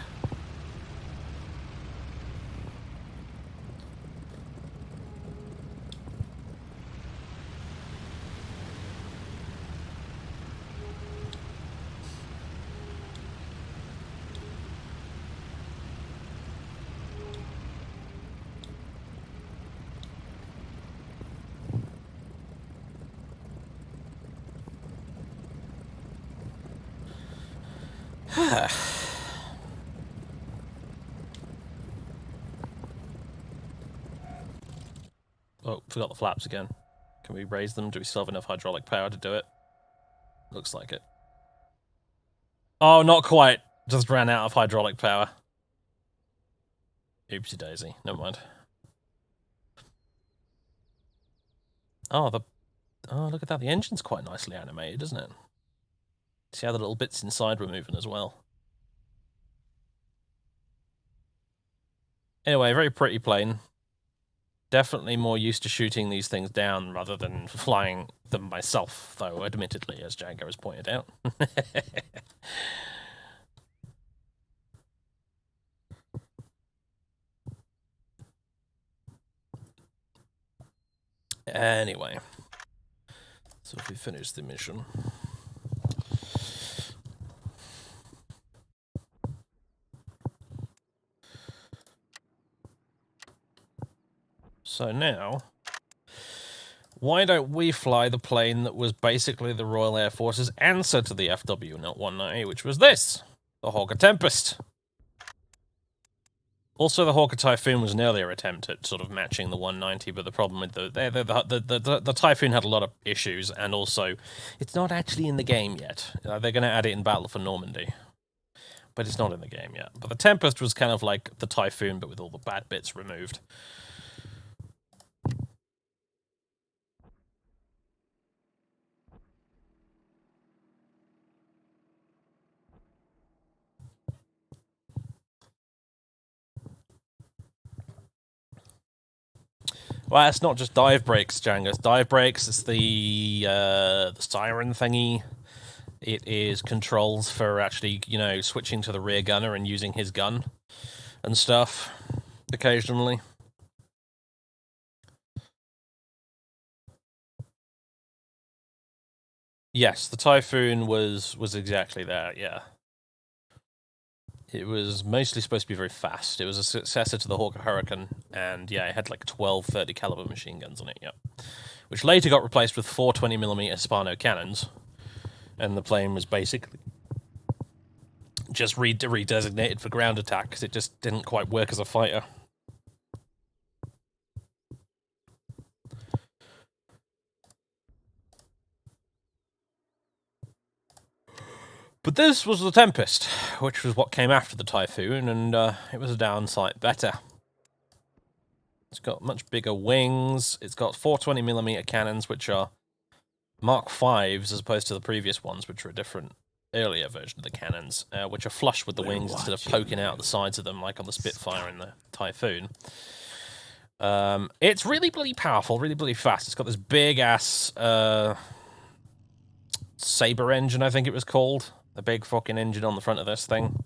Oh, forgot the flaps again. Can we raise them? Do we still have enough hydraulic power to do it? Looks like it. Oh, not quite. Just ran out of hydraulic power. Oopsie daisy. Never mind. Oh, look at that. The engine's quite nicely animated, isn't it? See how the little bits inside were moving as well. Anyway, very pretty plane. Definitely more used to shooting these things down rather than flying them myself, though, admittedly, as Django has pointed out. Anyway, so if we finish the mission... So now, why don't we fly the plane that was basically the Royal Air Force's answer to the FW-190, which was this, the Hawker Tempest. Also, the Hawker Typhoon was an earlier attempt at sort of matching the 190, but the problem with the Typhoon had a lot of issues, and also, it's not actually in the game yet. They're going to add it in Battle for Normandy, but it's not in the game yet. But the Tempest was kind of like the Typhoon, but with all the bad bits removed. Well, it's not just dive brakes, Django. It's dive brakes, it's the siren thingy. It is controls for actually, you know, switching to the rear gunner and using his gun and stuff, occasionally. Yes, the Typhoon was exactly that, yeah. It was mostly supposed to be very fast. It was a successor to the Hawker Hurricane, and yeah, it had like 12 30 caliber machine guns on it, yeah. Which later got replaced with 4 20mm Spano cannons, and the plane was basically just redesignated for ground attack, because it just didn't quite work as a fighter. But this was the Tempest, which was what came after the Typhoon, and it was a downside better. It's got much bigger wings. It's got 420mm cannons, which are Mark 5s as opposed to the previous ones, which are a different, earlier version of the cannons, which are flush with the wings instead of poking out the sides of them like on the Spitfire and the Typhoon. It's really bloody powerful, really bloody fast. It's got this big-ass Sabre engine, I think it was called. The big fucking engine on the front of this thing.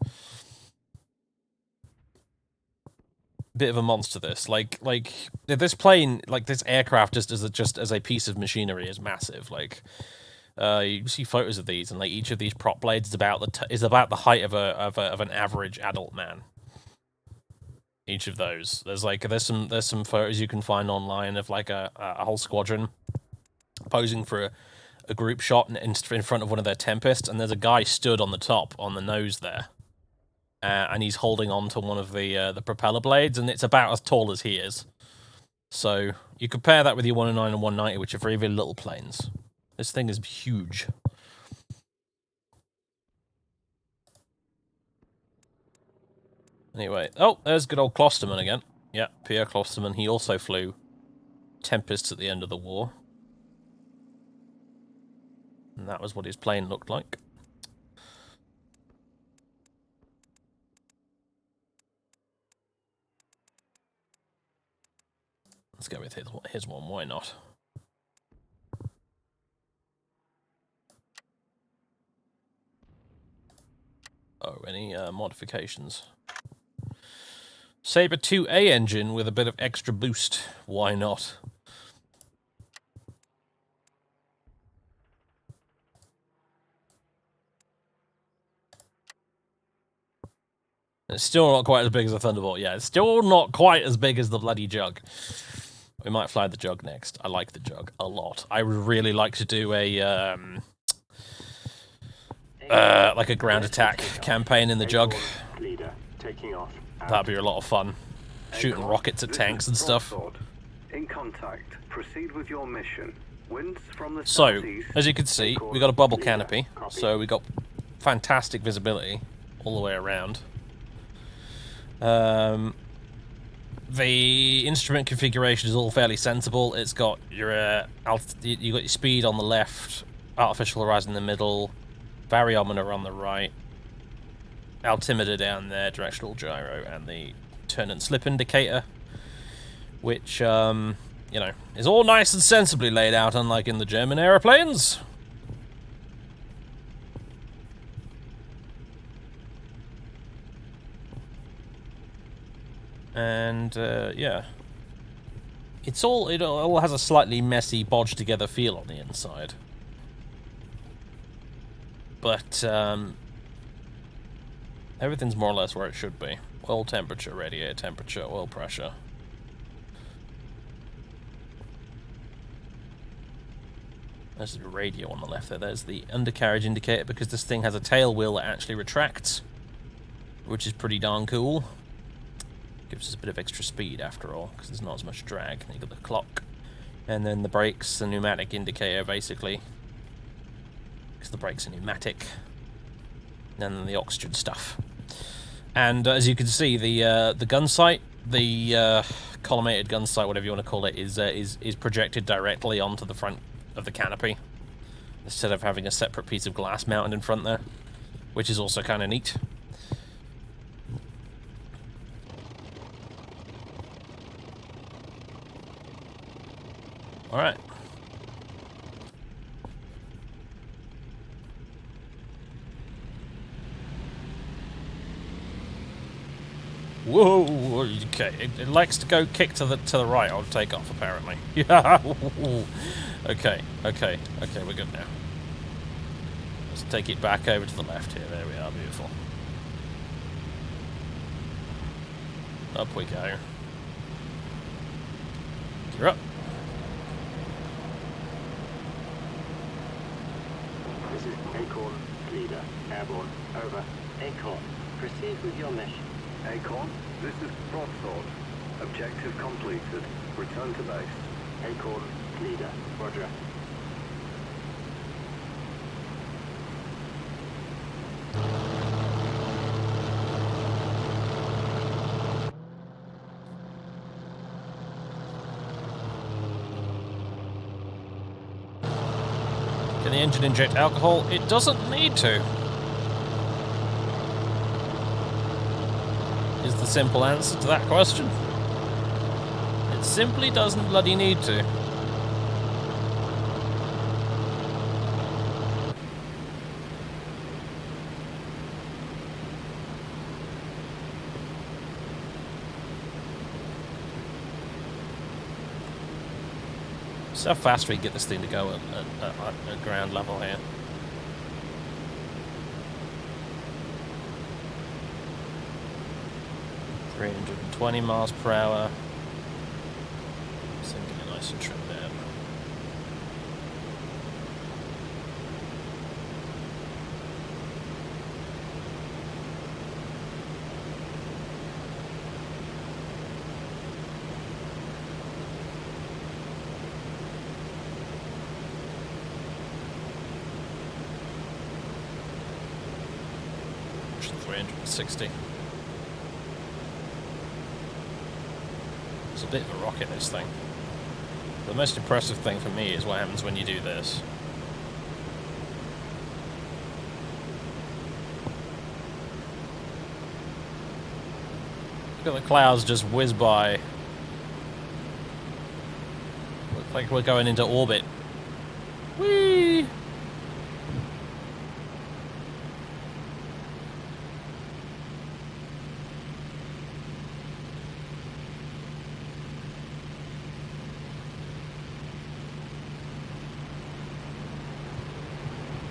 Bit of a monster, this. Like this plane, like this aircraft, just as a piece of machinery, is massive. Like, you see photos of these, and like each of these prop blades is about the height of an average adult man. each of those. There's some photos you can find online of like a whole squadron posing for a group shot in front of one of their Tempests, and there's a guy stood on the top, on the nose there, and he's holding on to one of the propeller blades, and it's about as tall as he is. So you compare that with your 109 and 190, which are very, very little planes. This thing is huge. Anyway, oh, there's good old Klosterman again. Yeah, Pierre Klosterman. He also flew Tempests at the end of the war. And that was what his plane looked like. Let's go with his one, why not? Oh, any modifications? Sabre 2A engine with a bit of extra boost, why not? It's still not quite as big as the Thunderbolt. Yeah, it's still not quite as big as the bloody Jug. We might fly the Jug next. I like the Jug a lot. I would really like to do a like a ground attack campaign in the Jug. Leader, taking off. That'd be a lot of fun. Shooting rockets at tanks and stuff. In contact. Proceed with your mission. Winds from the So, southeast. as you can see, we got a bubble canopy, so we got fantastic visibility all the way around. The instrument configuration is all fairly sensible. It's got your you got your speed on the left, artificial horizon in the middle, variometer on the right, altimeter down there, directional gyro, and the turn and slip indicator, which you know, is all nice and sensibly laid out, unlike in the German aeroplanes. And yeah, it all has a slightly messy, bodged together feel on the inside, but everything's more or less where it should be. Oil temperature, radiator temperature, oil pressure. There's the radio on the left there. There's the undercarriage indicator, because this thing has a tail wheel that actually retracts, which is pretty darn cool. Gives us a bit of extra speed after all, because there's not as much drag. You got the clock, and then the brakes, the pneumatic indicator basically, because the brakes are pneumatic, and then the oxygen stuff. And as you can see, the gun sight, the collimated gun sight, whatever you want to call it, is projected directly onto the front of the canopy, instead of having a separate piece of glass mounted in front there, which is also kind of neat. Alright. Whoa, okay. It likes to go kick to the right or take off, apparently. Yeah. Okay, we're good now. Let's take it back over to the left here. There we are, beautiful. Up we go. You're up. This is Acorn, leader, airborne, over. Acorn, proceed with your mission. Acorn, this is Broadsword. Objective completed. Return to base. Acorn, leader, roger. Can the engine inject alcohol? It doesn't need to. Is the simple answer to that question. It simply doesn't bloody need to. See how fast we can get this thing to go at ground level here. 320 miles per hour. Sinking a nice and trim there. Pushing 360. It's a bit of a rocket, this thing. The most impressive thing for me is what happens when you do this. Look at the clouds just whiz by. Looks like we're going into orbit. Whee!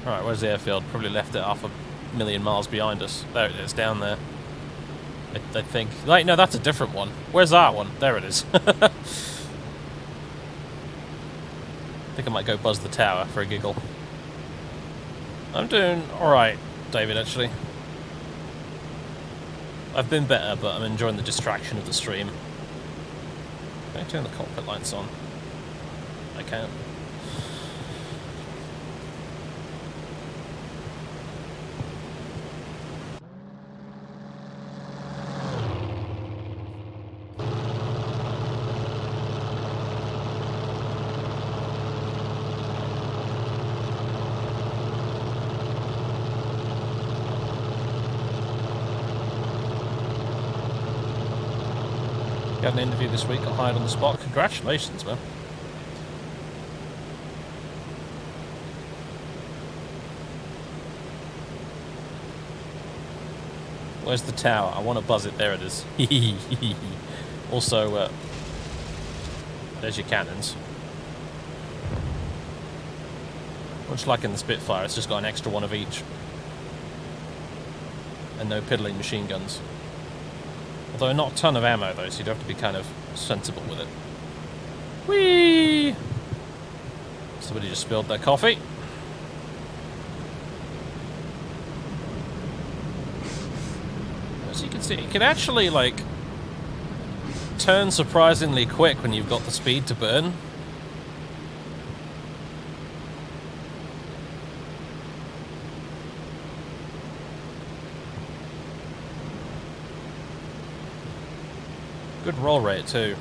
Alright, where's the airfield? Probably left it half a million miles behind us. There it is, down there. I think... Wait, no, that's a different one. Where's that one? There it is. I think I might go buzz the tower for a giggle. I'm doing alright, David, actually. I've been better, but I'm enjoying the distraction of the stream. Can I turn the cockpit lights on? I can. Got an interview this week, I'll hide on the spot. Congratulations, man. Where's the tower? I want to buzz it. There it is. Also, there's your cannons. Much like in the Spitfire, it's just got an extra one of each. And no piddling machine guns. Although not a ton of ammo though, so you'd have to be kind of sensible with it. Whee! Somebody just spilled their coffee. As you can see, you can actually like turn surprisingly quick when you've got the speed to burn. Good roll rate too.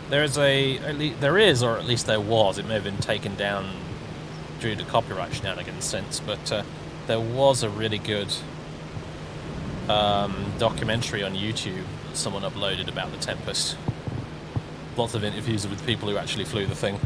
There is or at least there was, it may have been taken down due to copyright shenanigans since, but there was a really good documentary on YouTube that someone uploaded about the Tempest. Lots of interviews with people who actually flew the thing.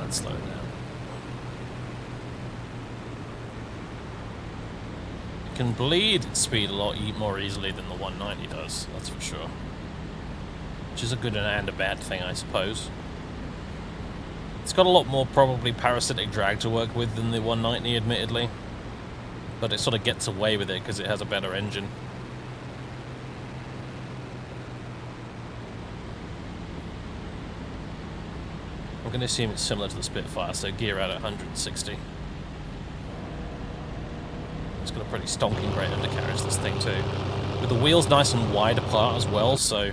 Slow down. It can bleed its speed a lot more easily than the 190 does, that's for sure. Which is a good and a bad thing, I suppose. It's got a lot more probably parasitic drag to work with than the 190, admittedly. But it sort of gets away with it because it has a better engine. I'm going to assume it's similar to the Spitfire, so gear out at 160. It's got a pretty stonking great undercarriage, this thing too. With the wheels nice and wide apart as well, so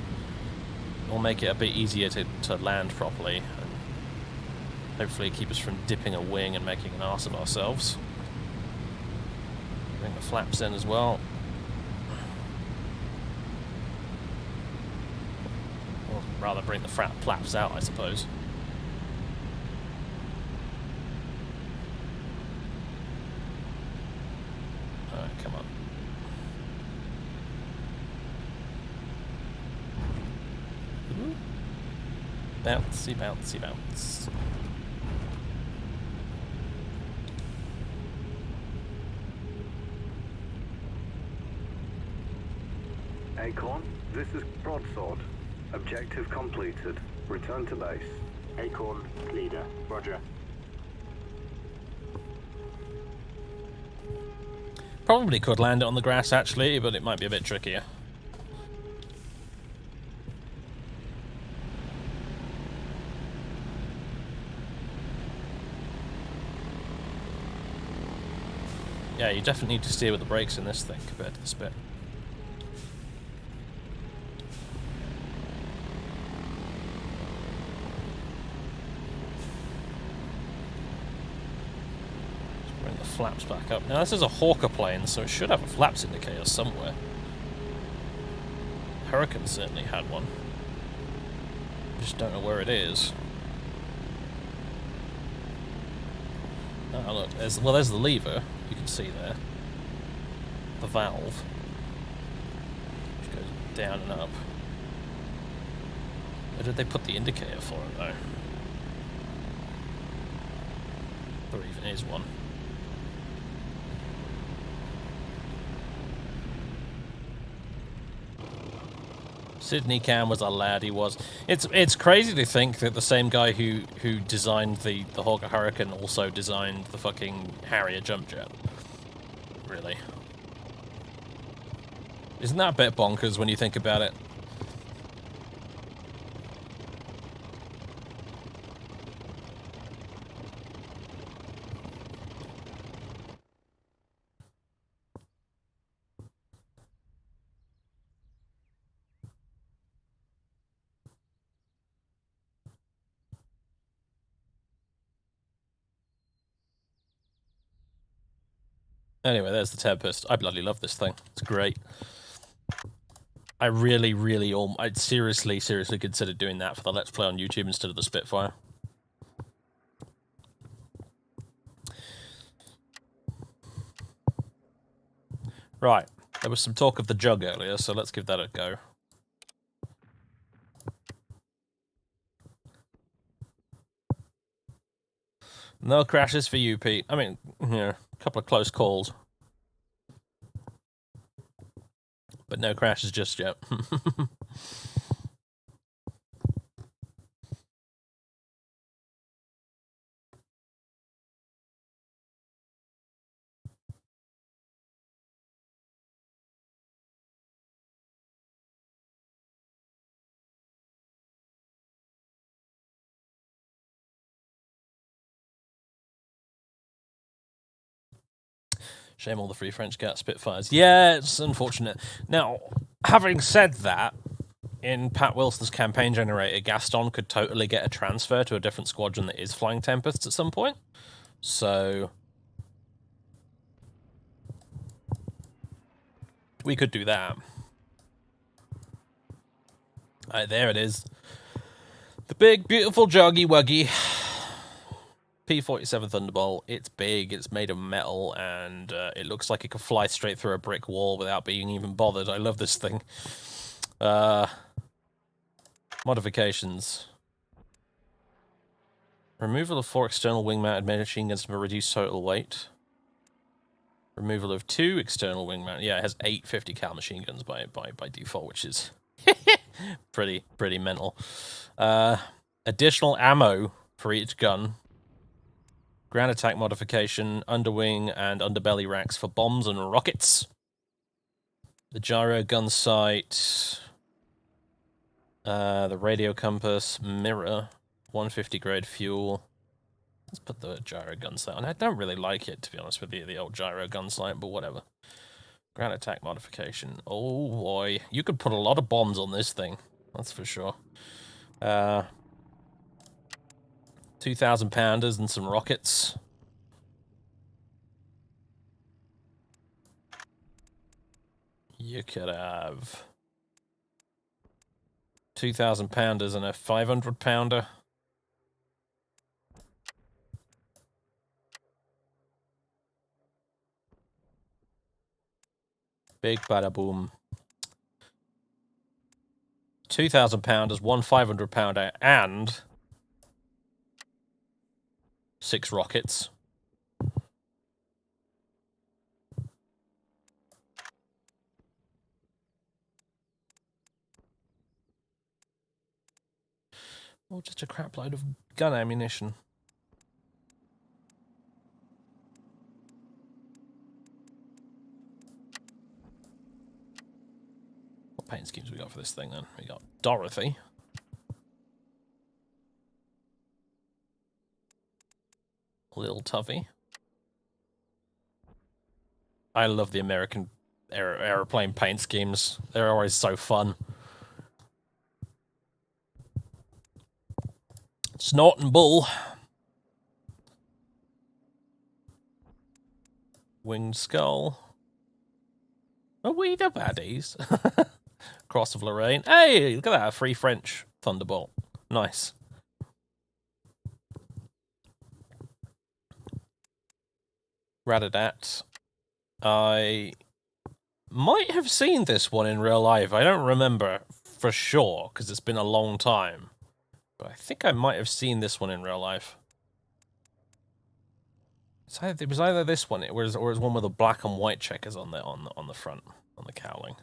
it'll make it a bit easier to land properly. And hopefully keep us from dipping a wing and making an arse of ourselves. Bring the flaps in as well. rather bring the flaps out, I suppose. Oh, come on. Ooh. Bouncy, bouncy, bounce. Acorn, this is Broadsword. Objective completed. Return to base. Acorn, leader. Roger. Probably could land it on the grass, actually, but it might be a bit trickier. Yeah, you definitely need to steer with the brakes in this thing compared to the Spit. Bring the flaps back up. Now this is a Hawker plane, so it should have a flaps indicator somewhere. Hurricane certainly had one. Just don't know where it is. Oh look, there's the lever, you can see there. The valve. Which goes down and up. Where did they put the indicator for it though? There even is one. Sidney Cam was a lad, he was. It's crazy to think that the same guy who designed the Hawker Hurricane also designed the fucking Harrier jump jet. Really. Isn't that a bit bonkers when you think about it? Anyway, there's the Tempest. I bloody love this thing. It's great. I really, I'd seriously considered doing that for the Let's Play on YouTube instead of the Spitfire. Right, there was some talk of the jug earlier, so let's give that a go. No crashes for you, Pete. I mean, yeah, a couple of close calls. But no crashes just yet. Shame all the free French cat Spitfires. Yeah, it's unfortunate. Now, having said that, in Pat Wilson's campaign generator, Gaston could totally get a transfer to a different squadron that is flying Tempests at some point. So we could do that. There it is. The big, beautiful joggy wuggy. P-47 Thunderbolt. It's big, it's made of metal, and it looks like it could fly straight through a brick wall without being even bothered. I love this thing. Modifications. Removal of 4 external wing-mounted machine guns to reduce total weight. Removal of 2 external wing-mounted... Yeah, it has 8 50 cal machine guns by default, which is pretty mental. Additional ammo for each gun. Ground attack modification, underwing and underbelly racks for bombs and rockets. The gyro gun sight. The radio compass, mirror, 150 grade fuel. Let's put the gyro gun sight on. I don't really like it, to be honest with you, the old gyro gun sight, but whatever. Ground attack modification. Oh boy, you could put a lot of bombs on this thing, that's for sure. 2,000 pounders and some rockets. You could have 2,000 pounders and a 500 pounder. Big bada boom. 2,000 pounders, one 500 pounder, and 6 rockets. Or just a crap load of gun ammunition. What paint schemes we got for this thing then? We got Dorothy. Little Tuffy. I love the American aeroplane paint schemes. They're always so fun. Snort and Bull. Winged Skull. Are we the baddies? Cross of Lorraine. Hey, look at that. A free French Thunderbolt. Nice. Ratatat. I might have seen this one in real life. I don't remember for sure, because it's been a long time. But I think I might have seen this one in real life. It was either this one, or it was one with the black and white checkers on the front, on the cowling.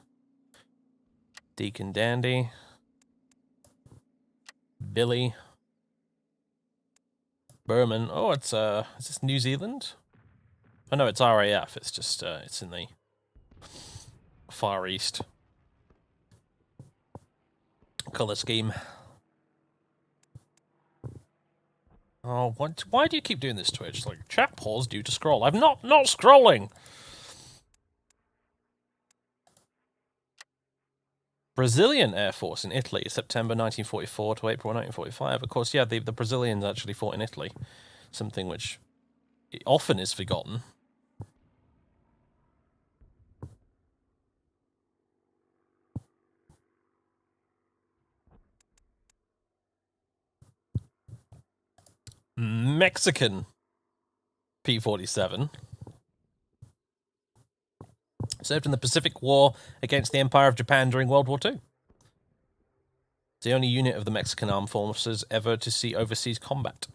Deacon Dandy. Billy. Berman. Oh, it's is this New Zealand? Oh no, it's RAF. It's just it's in the Far East. Color scheme. Oh, what? Why do you keep doing this, Twitch? Like, chat pause due to scroll. I'm not scrolling. Brazilian Air Force in Italy, September 1944 to April 1945. Of course, yeah, the Brazilians actually fought in Italy. Something which often is forgotten. Mexican P-47. Served in the Pacific War against the Empire of Japan during World War II. It's the only unit of the Mexican Armed Forces ever to see overseas combat.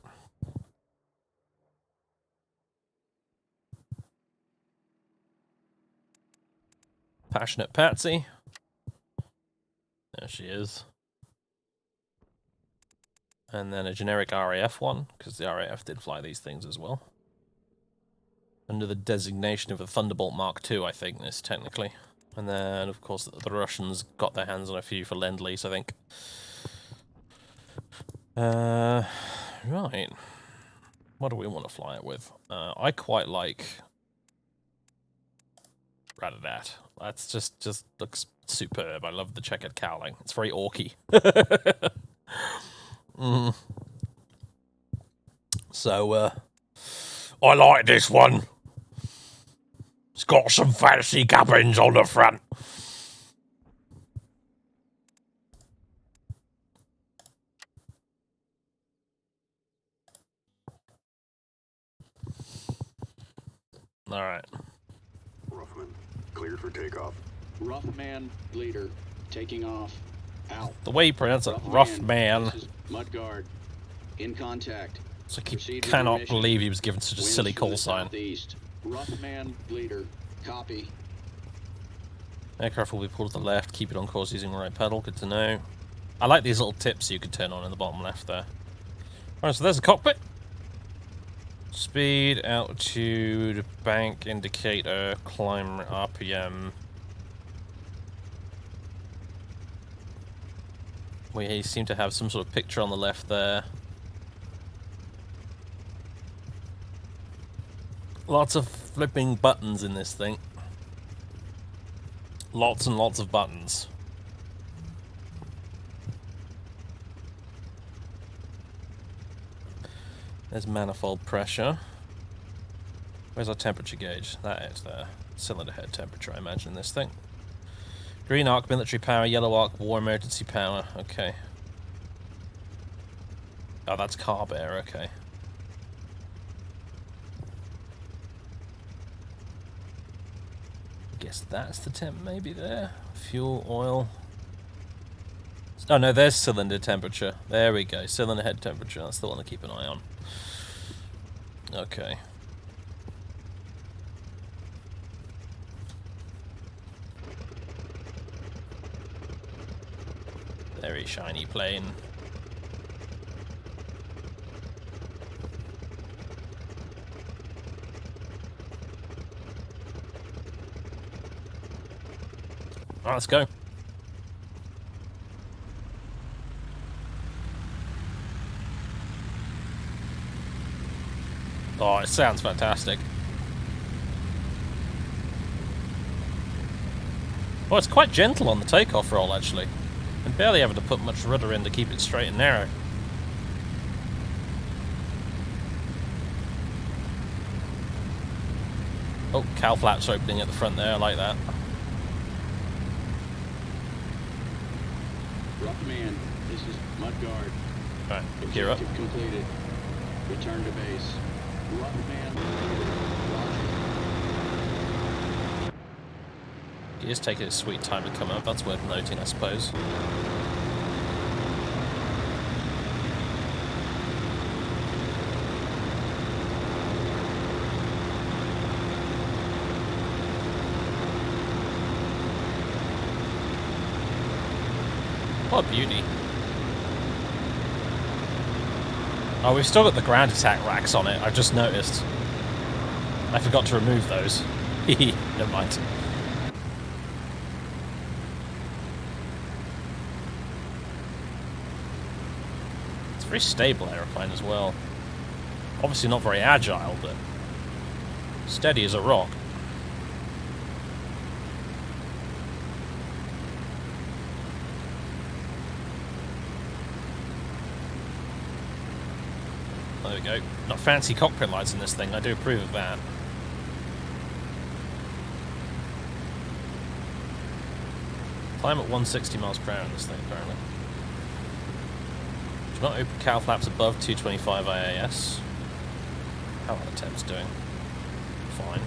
Passionate Patsy. There she is. And then a generic RAF one, because the RAF did fly these things as well. Under the designation of a Thunderbolt Mark II, I think, this technically. And then, of course, the Russians got their hands on a few for Lend-Lease, I think. Right. What do we want to fly it with? I quite like Ratatat. That's just looks superb. I love the checkered cowling. It's very orky. So, I like this one. It's got some fancy gubbins on the front. Alright. Ruffman, cleared for takeoff. Ruffman, leader, taking off. Out. The way he pronounced it, rough man. Mudguard, in contact. It's like he cannot believe he was given such a silly call sign. Ruffman, leader, copy. Aircraft will be pulled to the left, keep it on course using the right pedal, good to know. I like these little tips you can turn on in the bottom left there. Alright, so there's the cockpit. Speed, altitude, bank indicator, climb RPM. We seem to have some sort of picture on the left there. Lots of flipping buttons in this thing. Lots and lots of buttons. There's manifold pressure. Where's our temperature gauge? That is the cylinder head temperature, I imagine, in this thing. Green arc, military power. Yellow arc, war emergency power. Okay. Oh, that's carb air. Okay. Guess that's the temp maybe there. Fuel, oil. Oh no, there's cylinder temperature. There we go. Cylinder head temperature. That's the one to keep an eye on. Okay. Very shiny plane. Right, let's go. Oh, it sounds fantastic. Well, it's quite gentle on the takeoff roll, actually. And barely having to put much rudder in to keep it straight and narrow. Oh, cowl flaps opening at the front there, I like that. Rough man, this is Mudguard. Right, gear up. Objective completed. Return to base. Rough man. Gear's taking its sweet time to come up, that's worth noting, I suppose. What a beauty. Oh, we've still got the ground attack racks on it, I've just noticed. I forgot to remove those. Hehe, never mind. It's a very stable aeroplane as well. Obviously not very agile, but steady as a rock. There we go. Not fancy cockpit lights in this thing, I do approve of that. Climb at 160 miles per hour in this thing, apparently. Do not open cowl flaps above 225 IAS. How are the temps doing? Fine.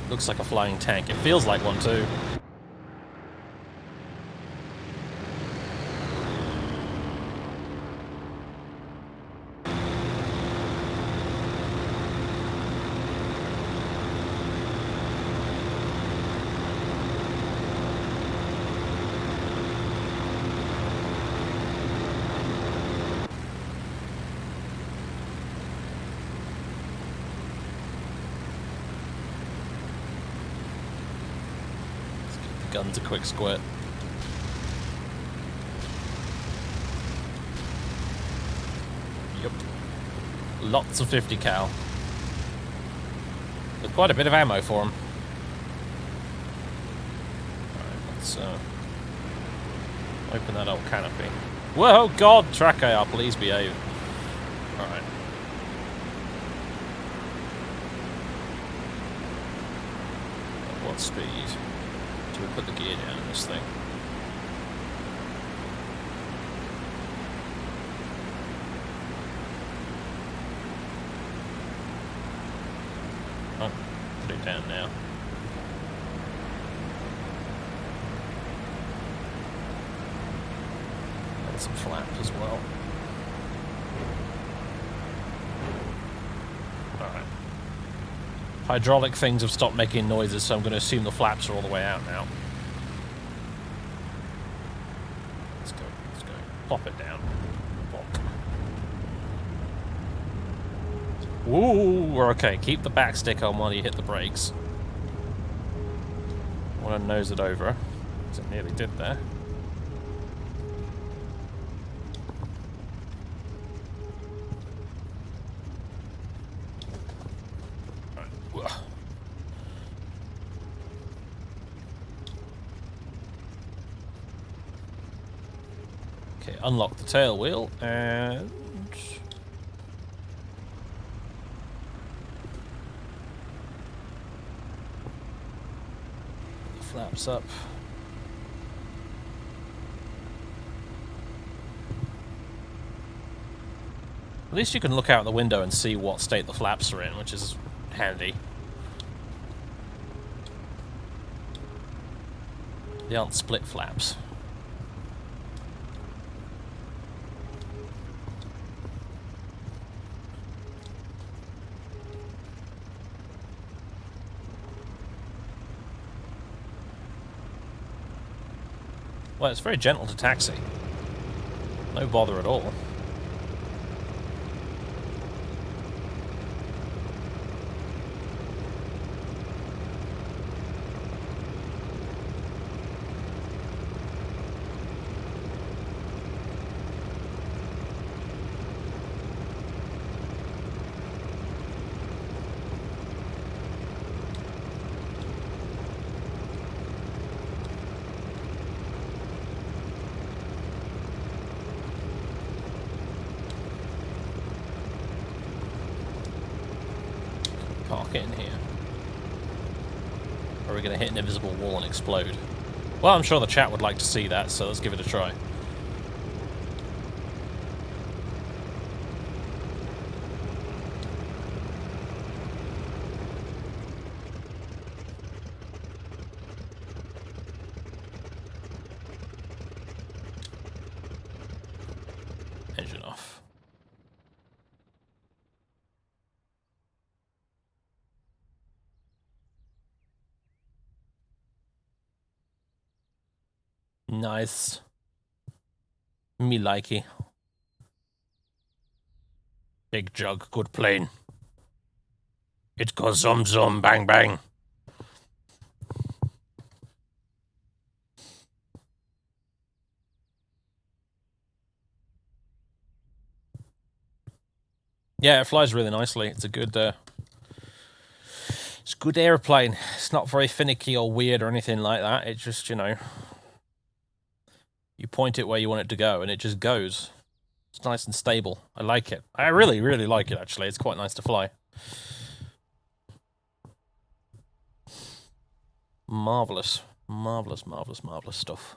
Looks like a flying tank. It feels like one too. Gun's a quick squirt. Yep. Lots of 50 cal. With quite a bit of ammo for them. Alright, let's open that old canopy. Whoa, God! Track AR, please behave. Alright. At what speed? We put the gear down in this thing. Oh, put it down now. And some flaps as well. Alright. Hydraulic things have stopped making noises, so I'm going to assume the flaps are all the way out now. Let's go, let's go. Pop it down. Pop. Ooh, we're okay. Keep the back stick on while you hit the brakes. I want to nose it over, as it nearly did there. Unlock the tail wheel and Flaps up. At least you can look out the window and see what state the flaps are in, which is handy. They aren't split flaps. Well, it's very gentle to taxi. No bother at all. Park it in here. Or are we going to hit an invisible wall and explode? Well, I'm sure the chat would like to see that, so let's give it a try. Engine off. Nice. Me likey. Big jug, good plane. It goes zum zum, bang bang. Yeah, it flies really nicely. It's a good it's a good airplane. It's not very finicky or weird or anything like that. It just, you know, you point it where you want it to go and it just goes. It's nice and stable. I like it. I really, really like it, actually. It's quite nice to fly. Marvellous. Marvellous, marvellous, marvellous stuff.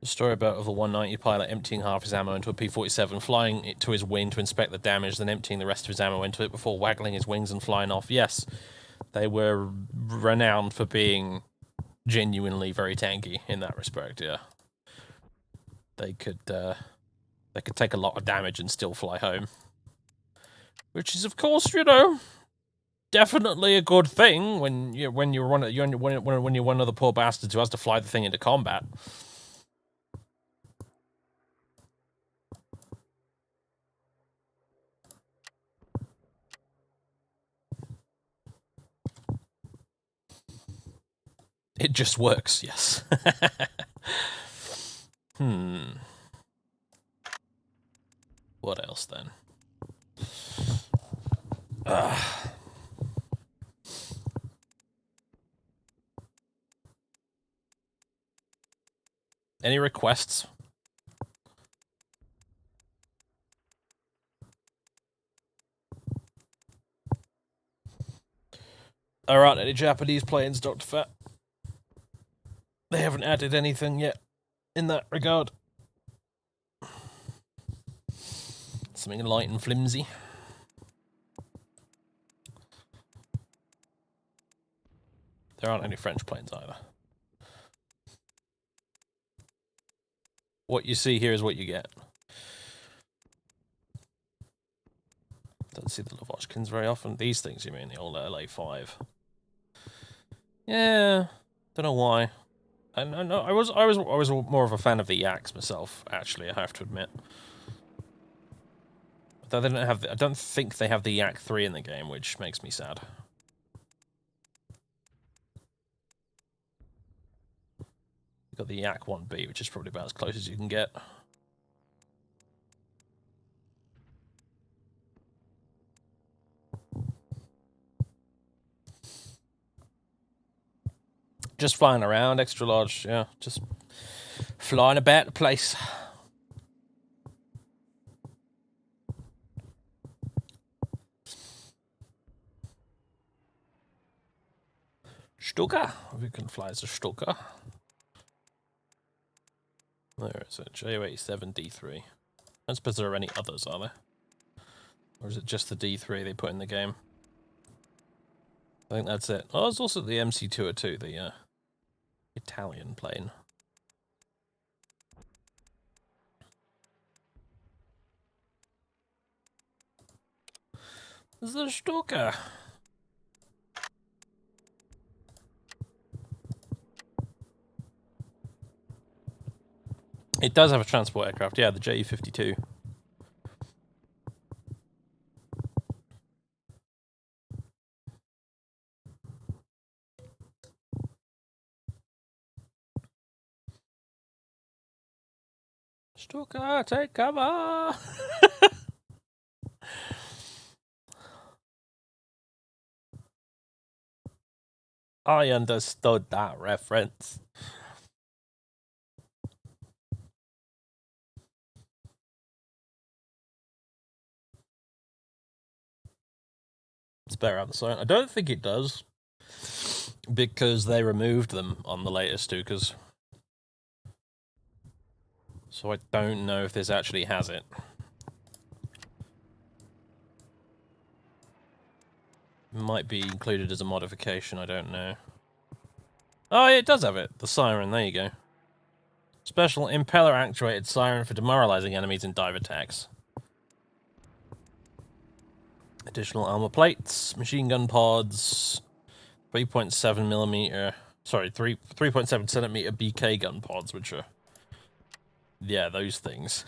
The story about of a 190 pilot emptying half his ammo into a P-47, flying it to his wing to inspect the damage, then emptying the rest of his ammo into it before waggling his wings and flying off. Yes, they were renowned for being genuinely very tanky in that respect, yeah. They could take a lot of damage and still fly home. Which is, of course, you know, definitely a good thing when you're one of the poor bastards who has to fly the thing into combat. It just works, yes. What else then? Any requests? Alright, any Japanese planes, Dr. Fat? They haven't added anything yet in that regard. Something light and flimsy. There aren't any French planes either. What you see here is what you get. Don't see the Lavochkins very often. These things, you mean, the old LA5. Yeah, don't know why. I was more of a fan of the Yaks myself, actually, I have to admit. Though they don't have I don't think they have the Yak 3 in the game, which makes me sad. You've got the Yak 1B, which is probably about as close as you can get. Just flying around, extra large, yeah, just Flying about the place. Stuka. We can fly as a Stuka. Where is it? J87D3. I don't suppose there are any others, are there? Or is it just the D3 they put in the game? I think that's it. Oh, there's also the MC202, the Italian plane. The Stuka. It does have a transport aircraft, yeah, the J52. Stuka, take cover! I understood that reference. It's better out the sign. I don't think it does, because they removed them on the latest Stukas. So I don't know if this actually has it. Might be included as a modification, I don't know. Oh, yeah, it does have it. The siren, there you go. Special impeller-actuated siren for demoralizing enemies in dive attacks. Additional armor plates, machine gun pods, 3.7 millimeter, sorry, 3.7 centimeter BK gun pods, which are, yeah, those things.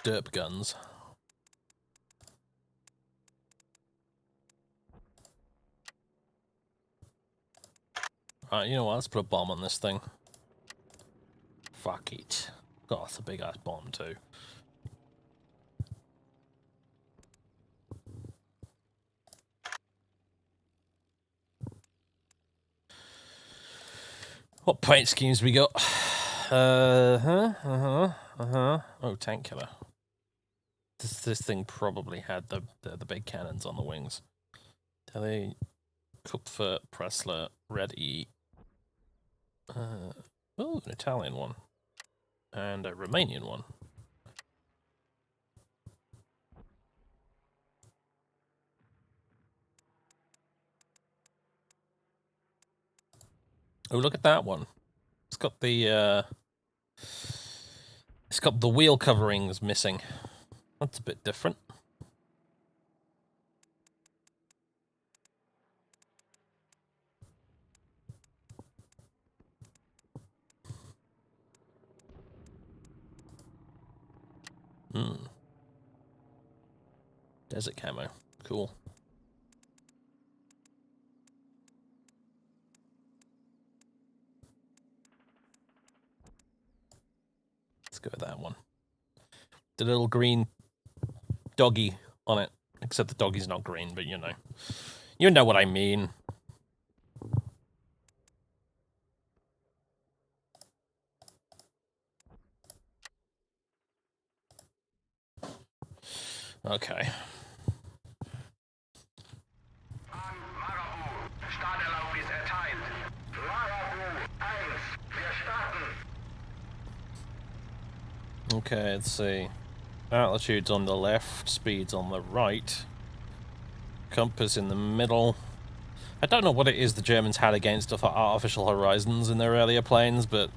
Derp guns. Right, you know what? Let's put a bomb on this thing. Fuck it. God, that's a big ass bomb too. What paint schemes we got? Oh, tank killer. This thing probably had the big cannons on the wings. Tele, Kupfer, Pressler, ready. Oh, an Italian one. And a Romanian one. Oh, look at that one. It's got the wheel coverings missing. That's a bit different. Desert camo. Cool. Let's go with that one. The little green doggy on it. Except the doggy's not green, but you know. You know what I mean. Okay. Okay, let's see. Altitude's on the left, speed's on the right. Compass in the middle. I don't know what it is the Germans had against artificial horizons in their earlier planes, but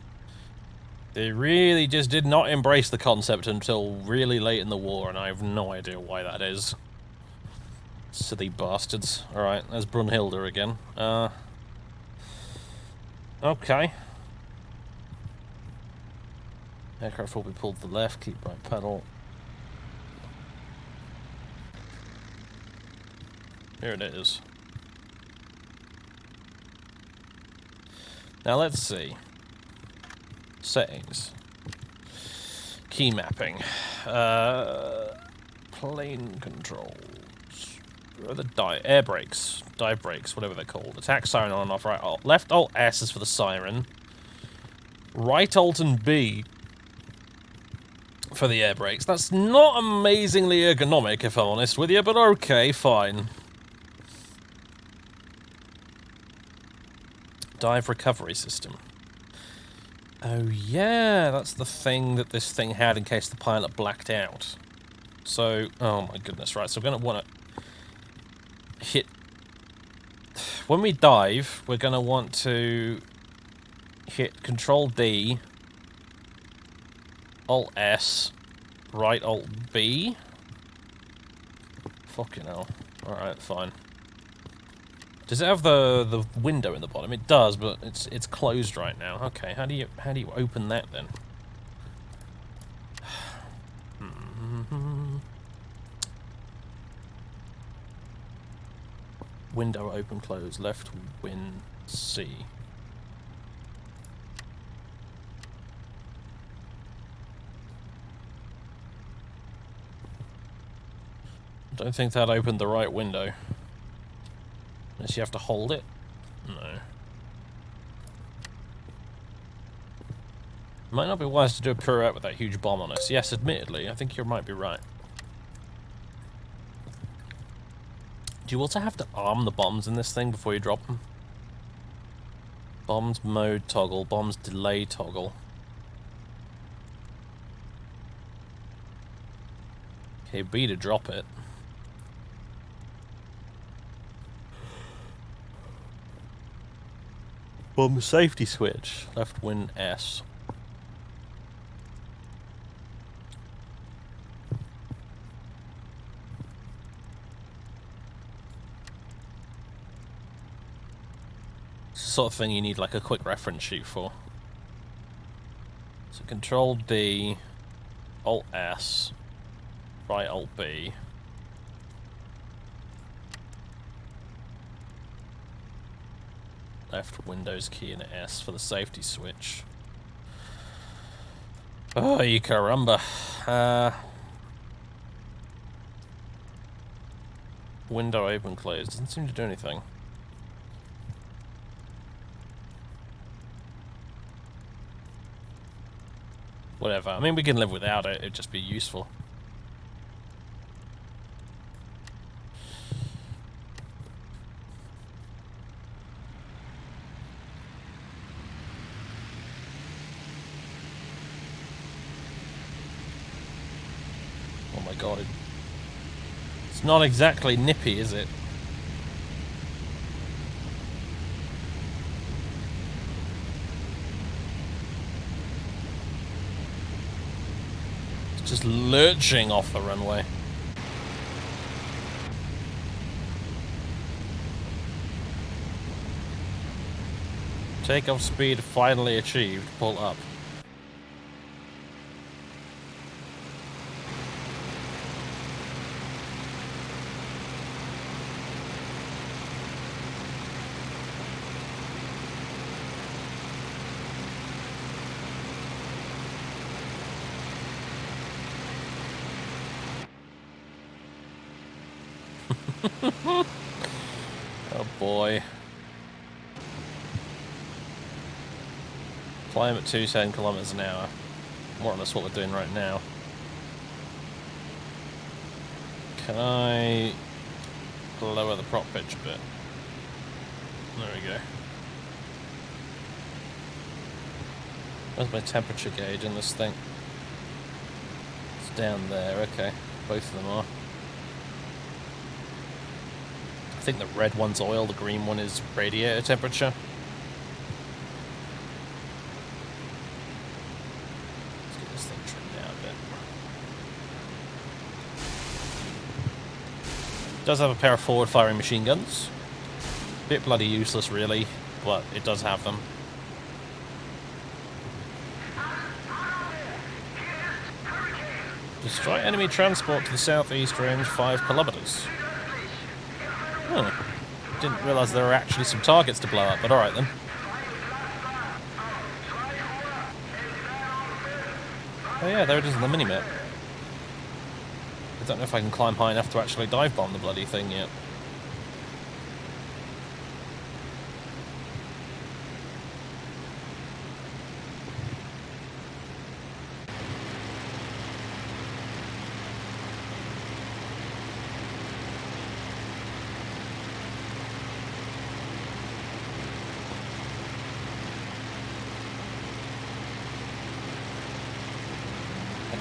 they really just did not embrace the concept until really late in the war, and I have no idea why that is. Silly bastards. Alright, there's Brunhilde again. Okay. Aircraft will be pulled to the left, keep right pedal. Here it is. Now let's see. Settings. Key mapping. Plane controls. Where are the air brakes? Dive brakes, whatever they're called. Attack siren on and off. Right alt. Left alt S is for the siren. Right alt and B for the air brakes. That's not amazingly ergonomic, if I'm honest with you, but okay, fine. Dive recovery system. Oh yeah, that's the thing that this thing had in case the pilot blacked out. So, oh my goodness, right, so we're going to want to hit... When we dive, we're going to want to hit Control D, Alt S, right Alt B. Fucking hell. Alright, fine. Does it have the window in the bottom? It does, but it's closed right now. Okay, how do you open that then? Window open close, left win C. Don't think that opened the right window. Unless you have to hold it? No. Might not be wise to do a pirouette with that huge bomb on us. Yes, admittedly, I think you might be right. Do you also have to arm the bombs in this thing before you drop them? Bombs mode toggle, bombs delay toggle. Okay, B to drop it. Bomb safety switch, left win S. It's the sort of thing you need like a quick reference sheet for. So Control D, Alt S, right Alt B. Left Windows key and S for the safety switch. Oh, you caramba. Window open close. Doesn't seem to do anything. Whatever. I mean, we can live without it. It'd just be useful. God, it's not exactly nippy, is it? It's just lurching off the runway. Takeoff speed finally achieved. Pull up. Oh boy. Climb at 210 kilometers an hour. More or less what we're doing right now. Can I lower the prop pitch a bit? There we go. Where's my temperature gauge in this thing? It's down there, okay. Both of them are. I think the red one's oil, the green one is radiator temperature. Let's get this thing trimmed down a bit. It does have a pair of forward-firing machine guns. Bit bloody useless, really, but it does have them. Destroy enemy transport to the southeast, range 5 kilometers. Oh, didn't realise there were actually some targets to blow up, but alright then. Oh yeah, there it is on the minimap. I don't know if I can climb high enough to actually dive bomb the bloody thing yet.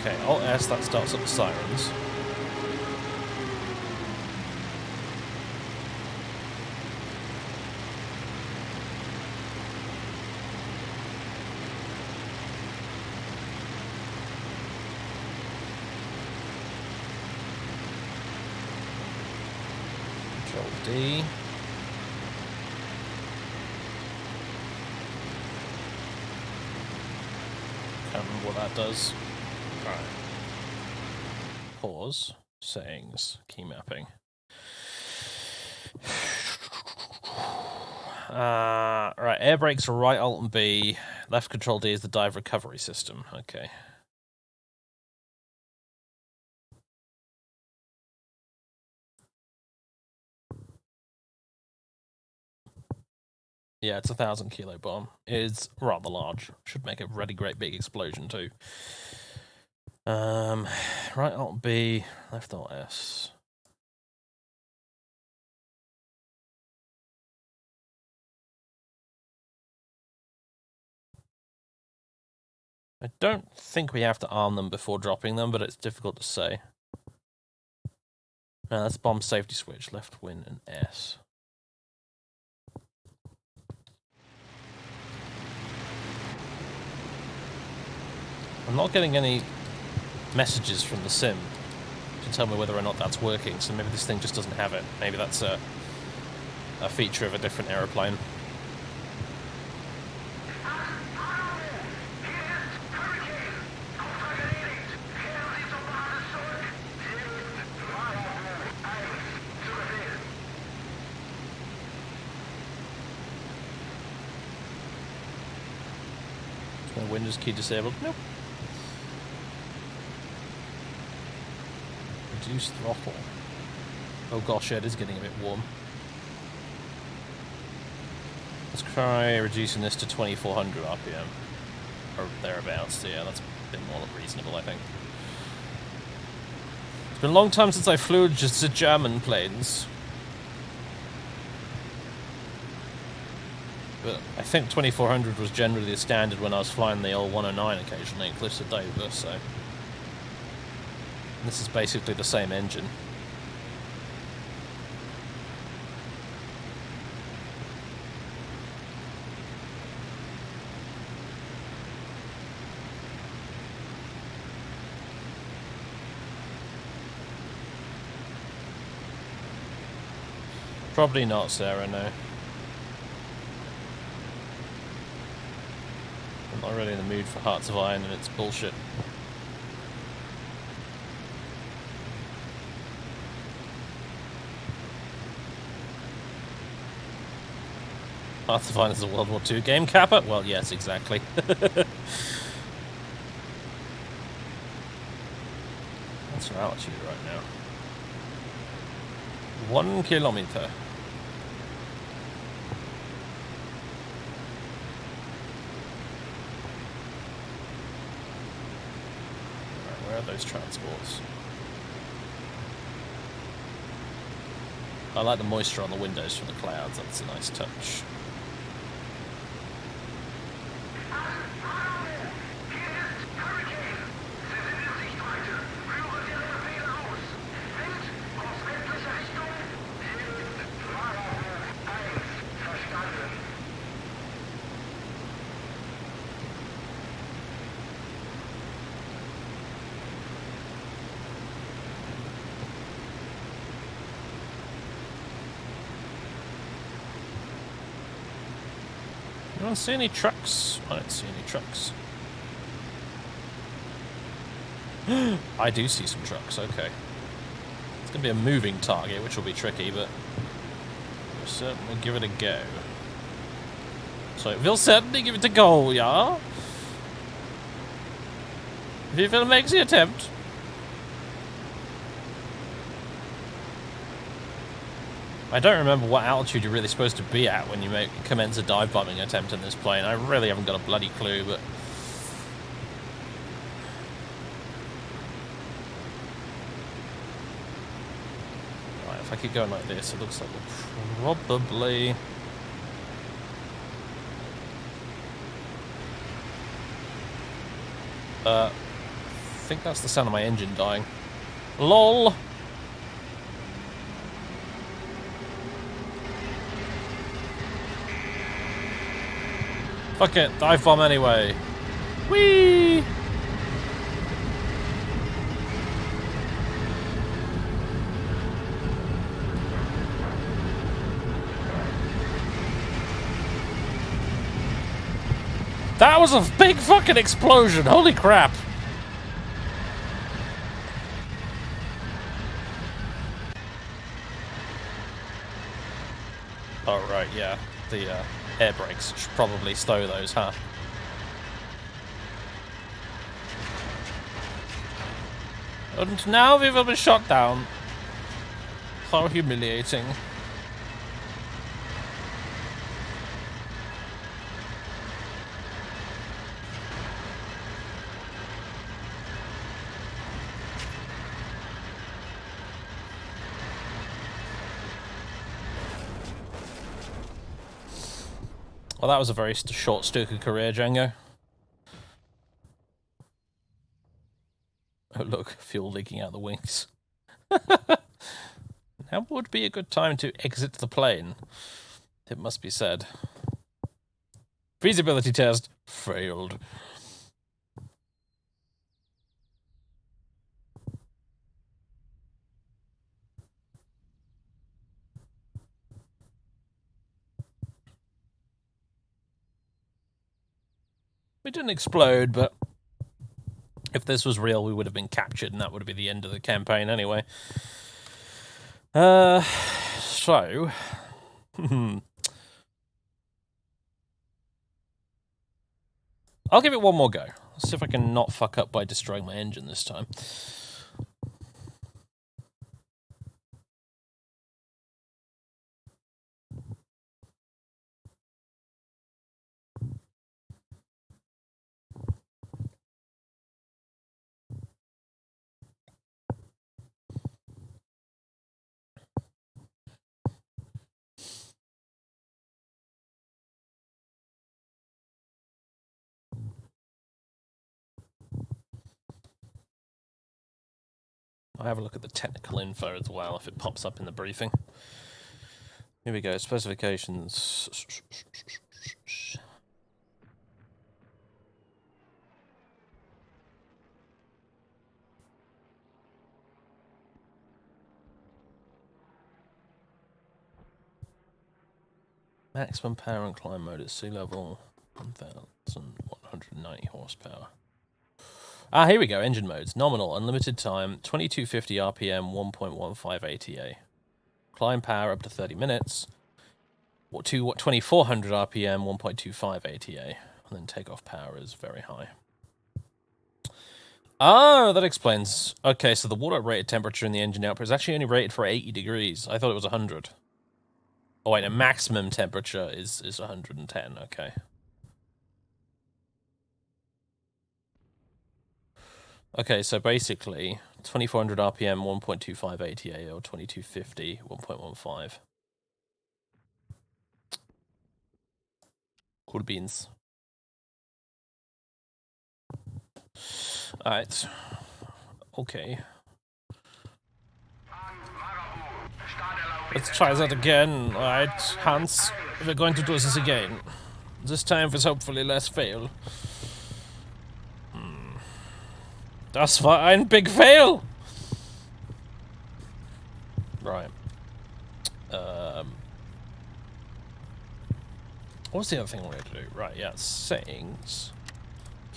Okay, Alt S, that starts up the sirens. Control D. Can't remember what that does. Alright. Pause. Settings. Key mapping. Right, air brakes are right Alt and B. Left Control D is the dive recovery system. Okay. Yeah, it's a 1,000 kilo bomb. It's rather large. Should make a really great big explosion too. Right Alt B, left Alt S. I don't think we have to arm them before dropping them, but it's difficult to say. That's bomb safety switch, left win and S. I'm not getting any messages from the sim to tell me whether or not that's working, so maybe this thing just doesn't have it. Maybe that's a feature of a different aeroplane. Is my Windows key disabled? Nope. Reduce throttle. Oh gosh, yeah, it is getting a bit warm. Let's try reducing this to 2400 RPM. Or thereabouts, so yeah, that's a bit more reasonable, I think. It's been a long time since I flew just to German planes. But I think 2400 was generally the standard when I was flying the old 109 occasionally, close to Dover, so... This is basically the same engine. Probably not, Sarah, no. I'm not really in the mood for Hearts of Iron and it's bullshit. Hearts of Iron is a World War II game, Kappa? Well, yes, exactly. What's our altitude right now? 1 kilometer. Right, where are those transports? I like the moisture on the windows from the clouds, that's a nice touch. I don't see any trucks. I don't see any trucks. I do see some trucks, okay. It's going to be a moving target, which will be tricky, but we'll certainly give it a go. So we'll certainly give it a go, yeah? Vivel makes the attempt. I don't remember what altitude you're really supposed to be at when you commence a dive bombing attempt in this plane. I really haven't got a bloody clue, but... Right, if I keep going like this, it looks like we're probably... I think that's the sound of my engine dying. LOL! Fuck it, dive bomb anyway. Whee! That was a big fucking explosion, holy crap! Oh right, yeah, the air brakes should probably stow those, huh? And now we will be shot down. How humiliating. Well, that was a very short Stuka career, Django. Oh, look, fuel leaking out the wings. Now would be a good time to exit the plane, it must be said. Feasibility test failed. We didn't explode, but if this was real, we would have been captured, and that would have been the end of the campaign anyway. So... I'll give it one more go. Let's see if I can not fuck up by destroying my engine this time. I'll have a look at the technical info as well if it pops up in the briefing. Here we go, specifications. Maximum power and climb mode at sea level, 1,190 horsepower. Ah, here we go, engine modes. Nominal, unlimited time, 2250 RPM, 1.15 ATA. Climb power up to 30 minutes. 2400 RPM, 1.25 ATA. And then takeoff power is very high. Oh, that explains. Okay, so the water rated temperature in the engine output is actually only rated for 80 degrees. I thought it was 100. Oh wait, a maximum temperature is 110, okay. Okay, so basically, 2400 RPM, 1.25 ATA, or 2250, 1.15. Cool beans. Alright. Okay. Let's try that again. Alright, Hans, we're going to do this again. This time with hopefully less fail. Das war ein big fail! Right. What's the other thing I wanted to do? Right, yeah, settings.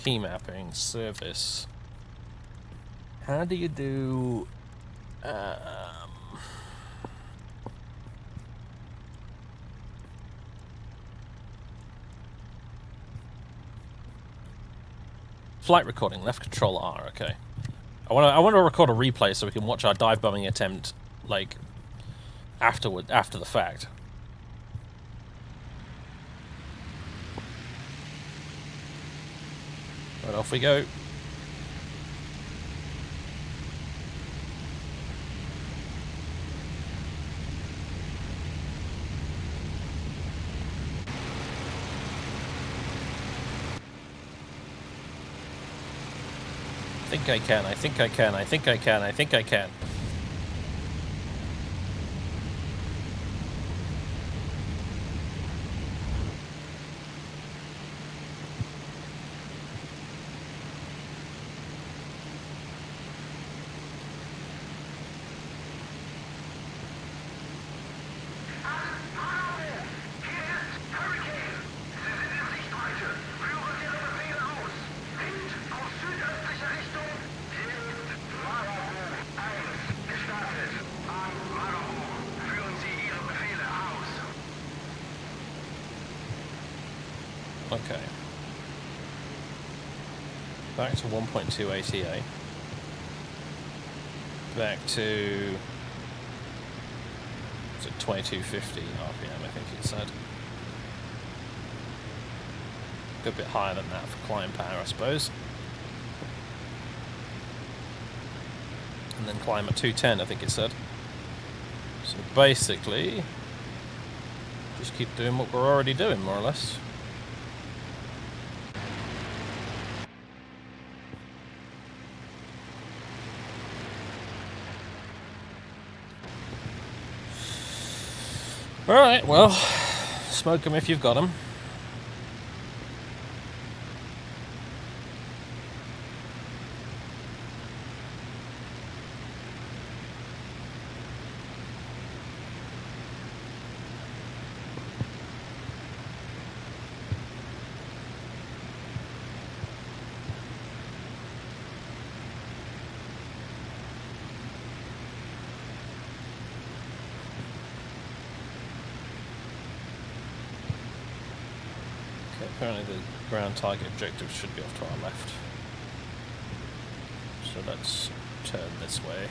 Key mapping, service. How do you do... Flight recording, left control R, okay. I want to record a replay so we can watch our dive bombing attempt, like, after the fact. Right, off we go. I think I can, I think I can, I think I can, I think I can. Okay. Back to 1.2 ATA. Back to... is it 2250 RPM, I think it said. A good bit higher than that for climb power, I suppose. And then climb at 210, I think it said. So basically, just keep doing what we're already doing, more or less. Alright, well, smoke them if you've got them. Apparently the ground target objective should be off to our left. So let's turn this way.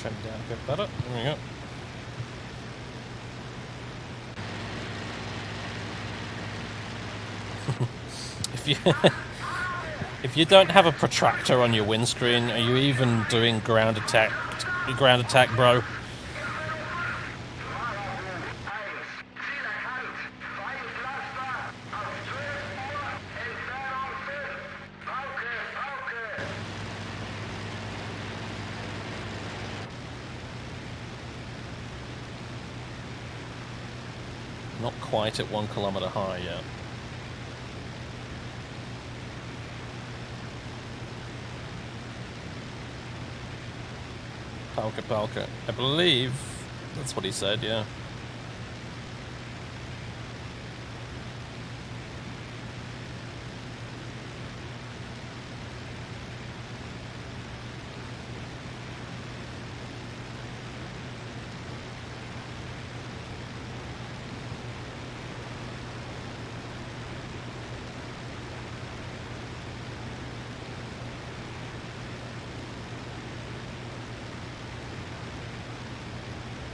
Trim down a bit better. There we go. If you don't have a protractor on your windscreen, are you even doing ground attack, bro? Not quite at 1 kilometer high yet. Palka. I believe that's what he said, yeah.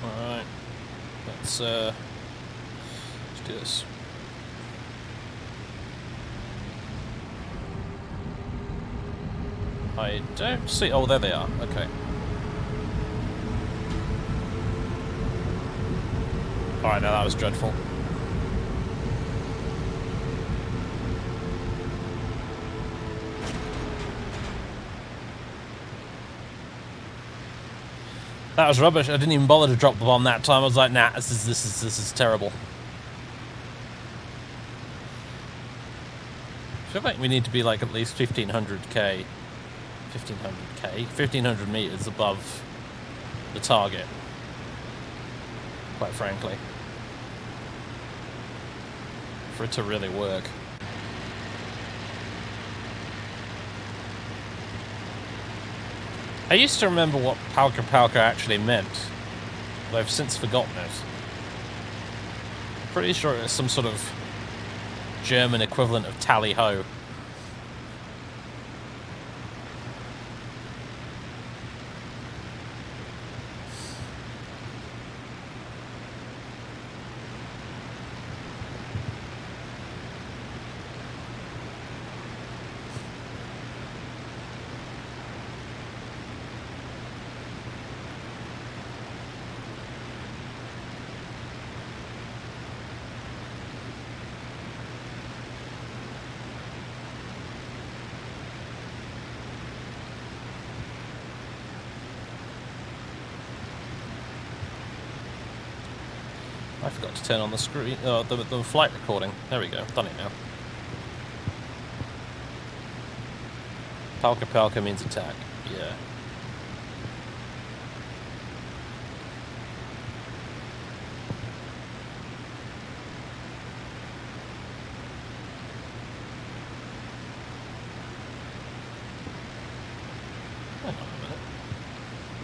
Alright, let's do this. I don't see... oh, there they are, okay. Alright, now that was dreadful. That was rubbish. I didn't even bother to drop the bomb that time. I was like, nah, this is terrible. I feel like we need to be like at least 1500 meters above the target, quite frankly, for it to really work. I used to remember what Palka Palka actually meant, but I've since forgotten it. I'm pretty sure it was some sort of German equivalent of tally-ho. I forgot to turn on the screen, the flight recording. There we go, I've done it now. Palka Palka means attack, yeah. Hang on a minute.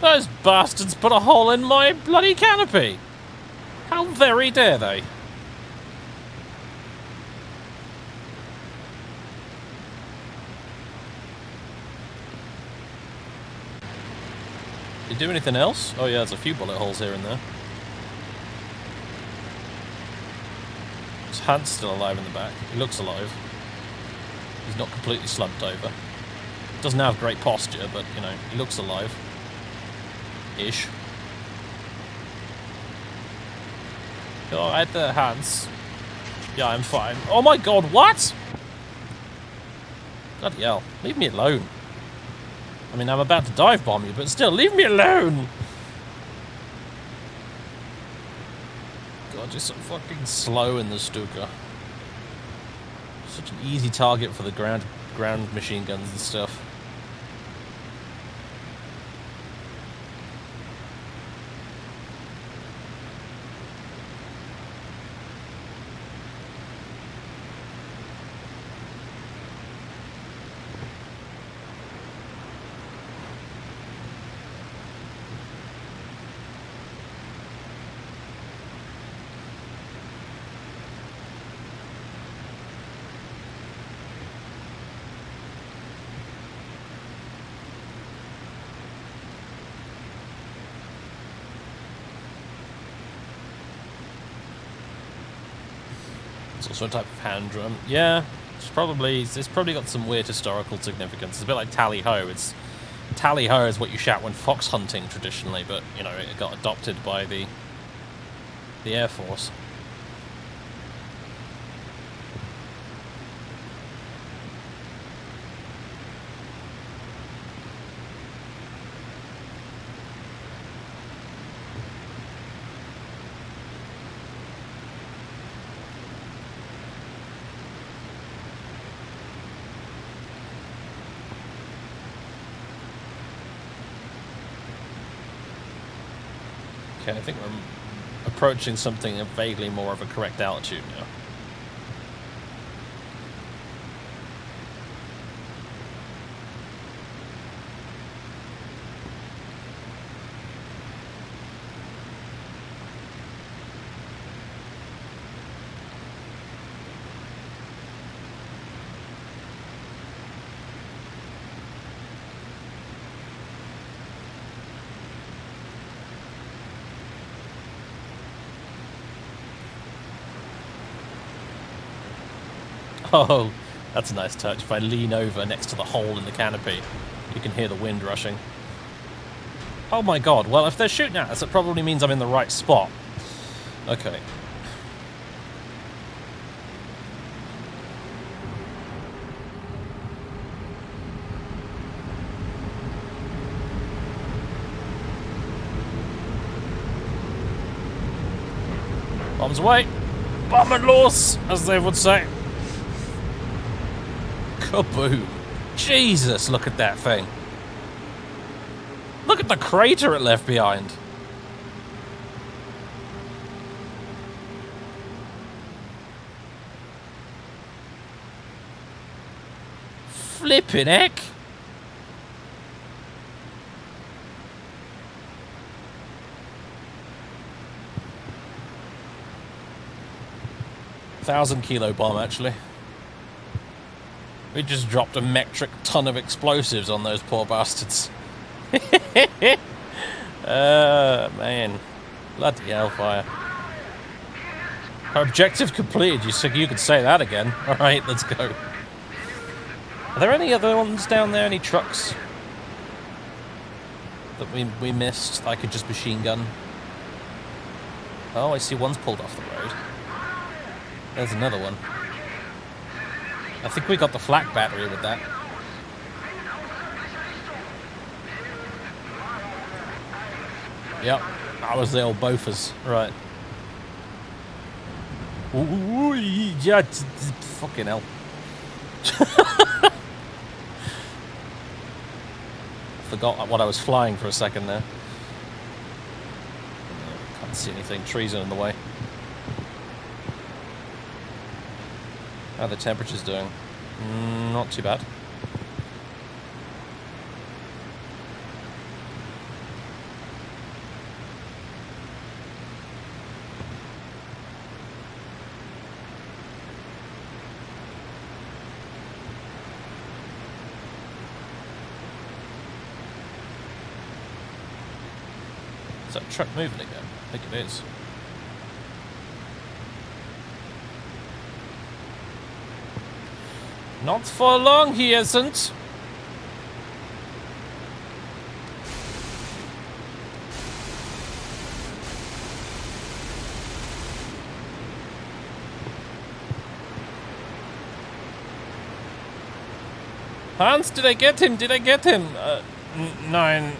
Those bastards put a hole in my bloody canopy! How very dare they? Did you do anything else? Oh yeah, there's a few bullet holes here and there. His hand's still alive in the back. He looks alive. He's not completely slumped over. Doesn't have great posture, but, you know, he looks alive. Ish. Oh, I had the hands. Yeah, I'm fine. Oh my god, what? Bloody hell. Leave me alone. I mean, I'm about to dive bomb you, but still, leave me alone! God, you're so fucking slow in the Stuka. Such an easy target for the ground machine guns and stuff. It's also a type of hand drum. Yeah, it's probably got some weird historical significance. It's a bit like tally-ho. Tally-ho is what you shout when fox hunting traditionally, but you know, it got adopted by the Air Force. Okay, I think we're approaching something of vaguely more of a correct altitude now. Oh, that's a nice touch. If I lean over next to the hole in the canopy, you can hear the wind rushing. Oh my god, well, if they're shooting at us, it probably means I'm in the right spot. Okay. Bombs away. Bomb and loss, as they would say. Kaboom. Jesus, look at that thing. Look at the crater it left behind. Flippin' heck. $1,000-kilo bomb, actually. We just dropped a metric ton of explosives on those poor bastards. Man. Bloody hellfire. Our objective completed. You could say that again. Alright, let's go. Are there any other ones down there? Any trucks that we missed that I could just machine gun? Oh, I see one's pulled off the road. There's another one. I think we got the flak battery with that. Yep, that was the old Bofors. Right. Ooh, yeah, fucking hell. Forgot what I was flying for a second there. Can't see anything. Trees are in the way. How are the temperatures doing? Not too bad. Is that truck moving again? I think it is. Not for long, he isn't. Hans, did I get him? Did I get him? Nein.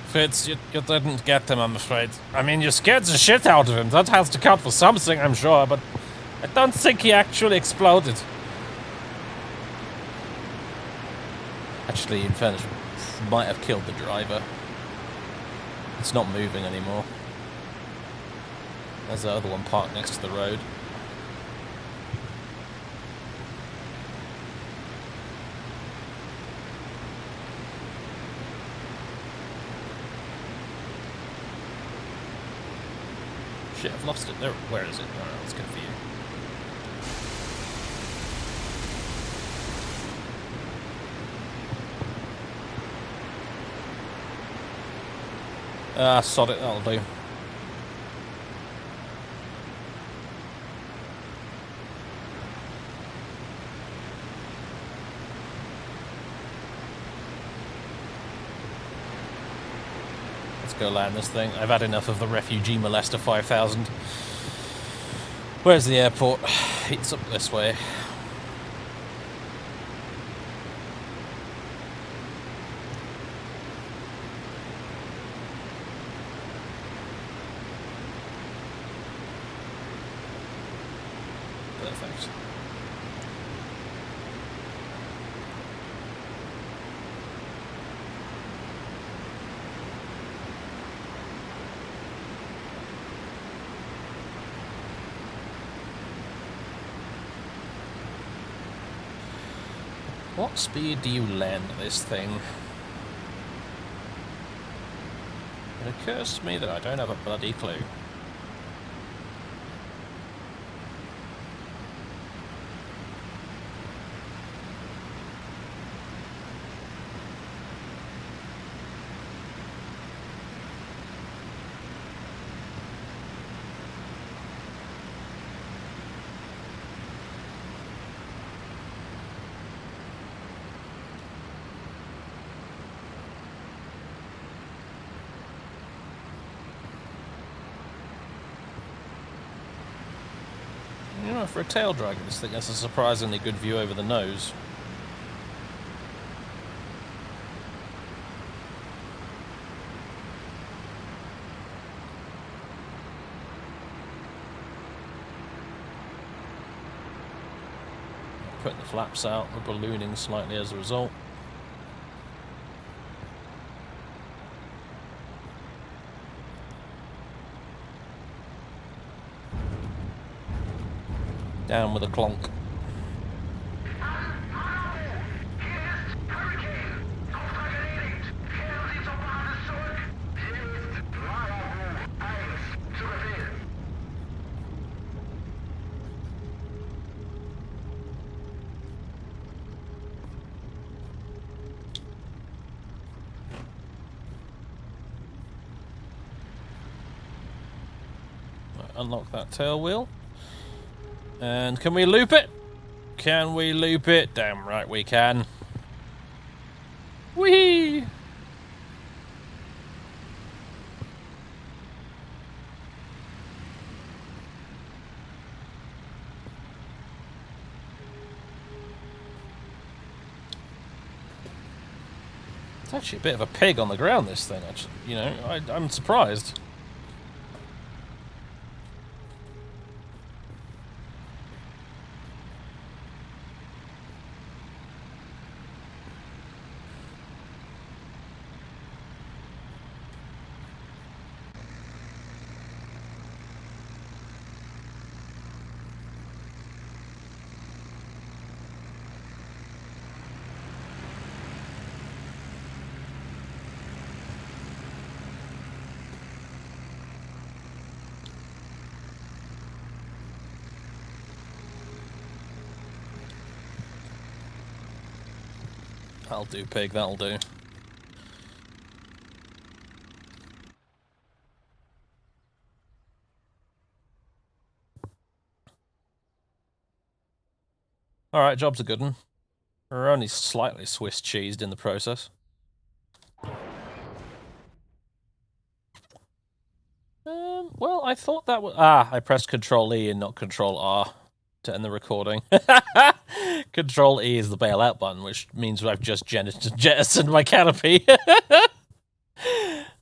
Fitz, you didn't get him, I'm afraid. I mean, you scared the shit out of him. That has to count for something, I'm sure, but I don't think he actually exploded. Actually, in fairness, might have killed the driver. It's not moving anymore. There's the other one parked next to the road. Shit, I've lost it. There, where is it? Alright, let's go for you. Sod it, that'll do. Let's go land this thing. I've had enough of the refugee molester 5000. Where's the airport? It's up this way. Perfect. What speed do you land this thing? It occurs to me that I don't have a bloody clue. You know, for a tail dragon, this thing has a surprisingly good view over the nose. Put the flaps out, we're ballooning slightly as a result. Down with a clonk. Unlock that tail wheel. And can we loop it? Can we loop it? Damn right we can. Whee! It's actually a bit of a pig on the ground, this thing, actually. You know, I'm surprised. That'll do, pig, that'll do. Alright, job's a good one. We're only slightly Swiss cheesed in the process. Well, I thought that was... I pressed Control E and not Control R to end the recording. Control E is the bailout button, which means I've just jettisoned my canopy.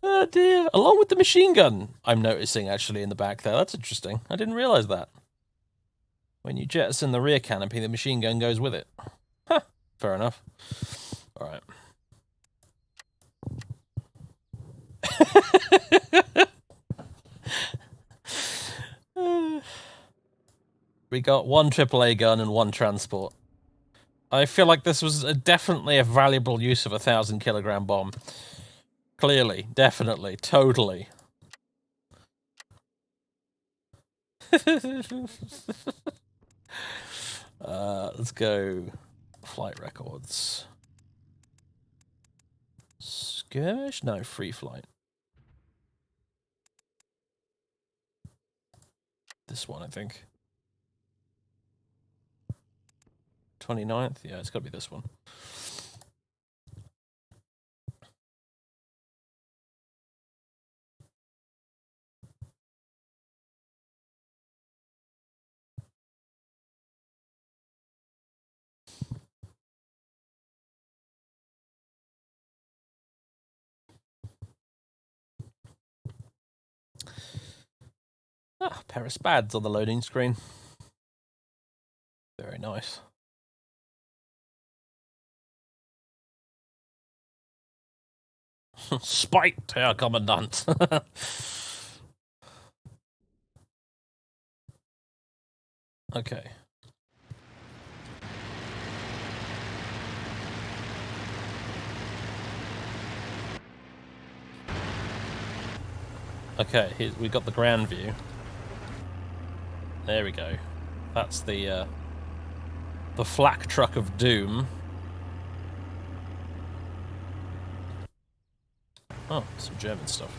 Oh dear. Along with the machine gun, I'm noticing actually in the back there. That's interesting. I didn't realize that. When you jettison the rear canopy, the machine gun goes with it. Huh. Fair enough. Alright. We got one AAA gun and one transport. I feel like this was definitely a valuable use of a 1,000-kilogram bomb. Clearly, definitely, totally. Let's go flight records. Skirmish? No, free flight. This one, I think. 29th? Yeah, it's got to be this one. Ah, a pair of spads on the loading screen. Very nice. Spite, Herr Commandant. Okay. Okay, here we got the ground view. There we go. That's the flak truck of doom. Oh, some German stuff.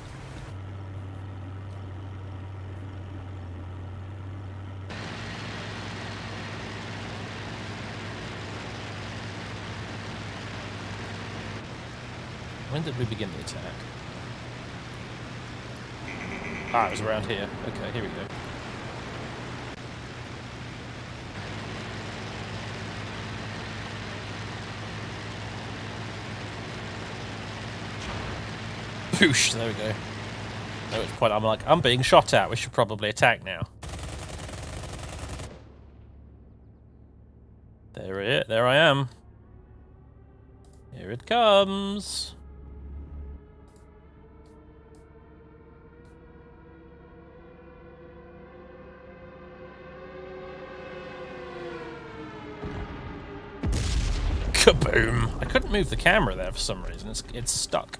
When did we begin the attack? Ah, it was around here. Okay, here we go. Boosh, there we go. That was quite, I'm like, I'm being shot at, we should probably attack now. There I am. Here it comes. Kaboom! I couldn't move the camera there for some reason. It's stuck.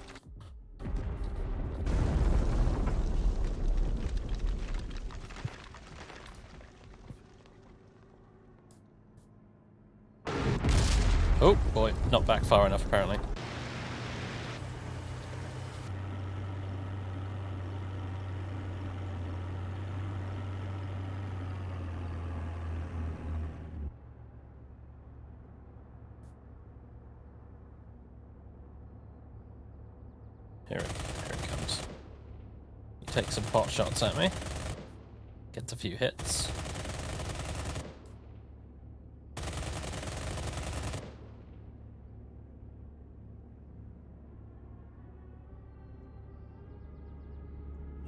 Oh boy, not back far enough apparently. Here it comes. He takes some pot shots at me. Gets a few hits.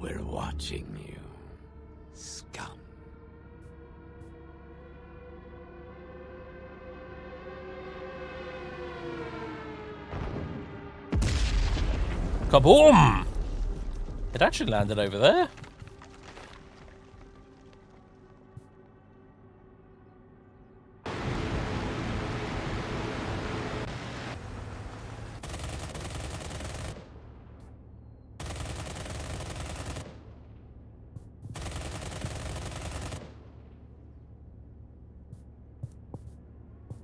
We're watching you, scum. Kaboom! It actually landed over there.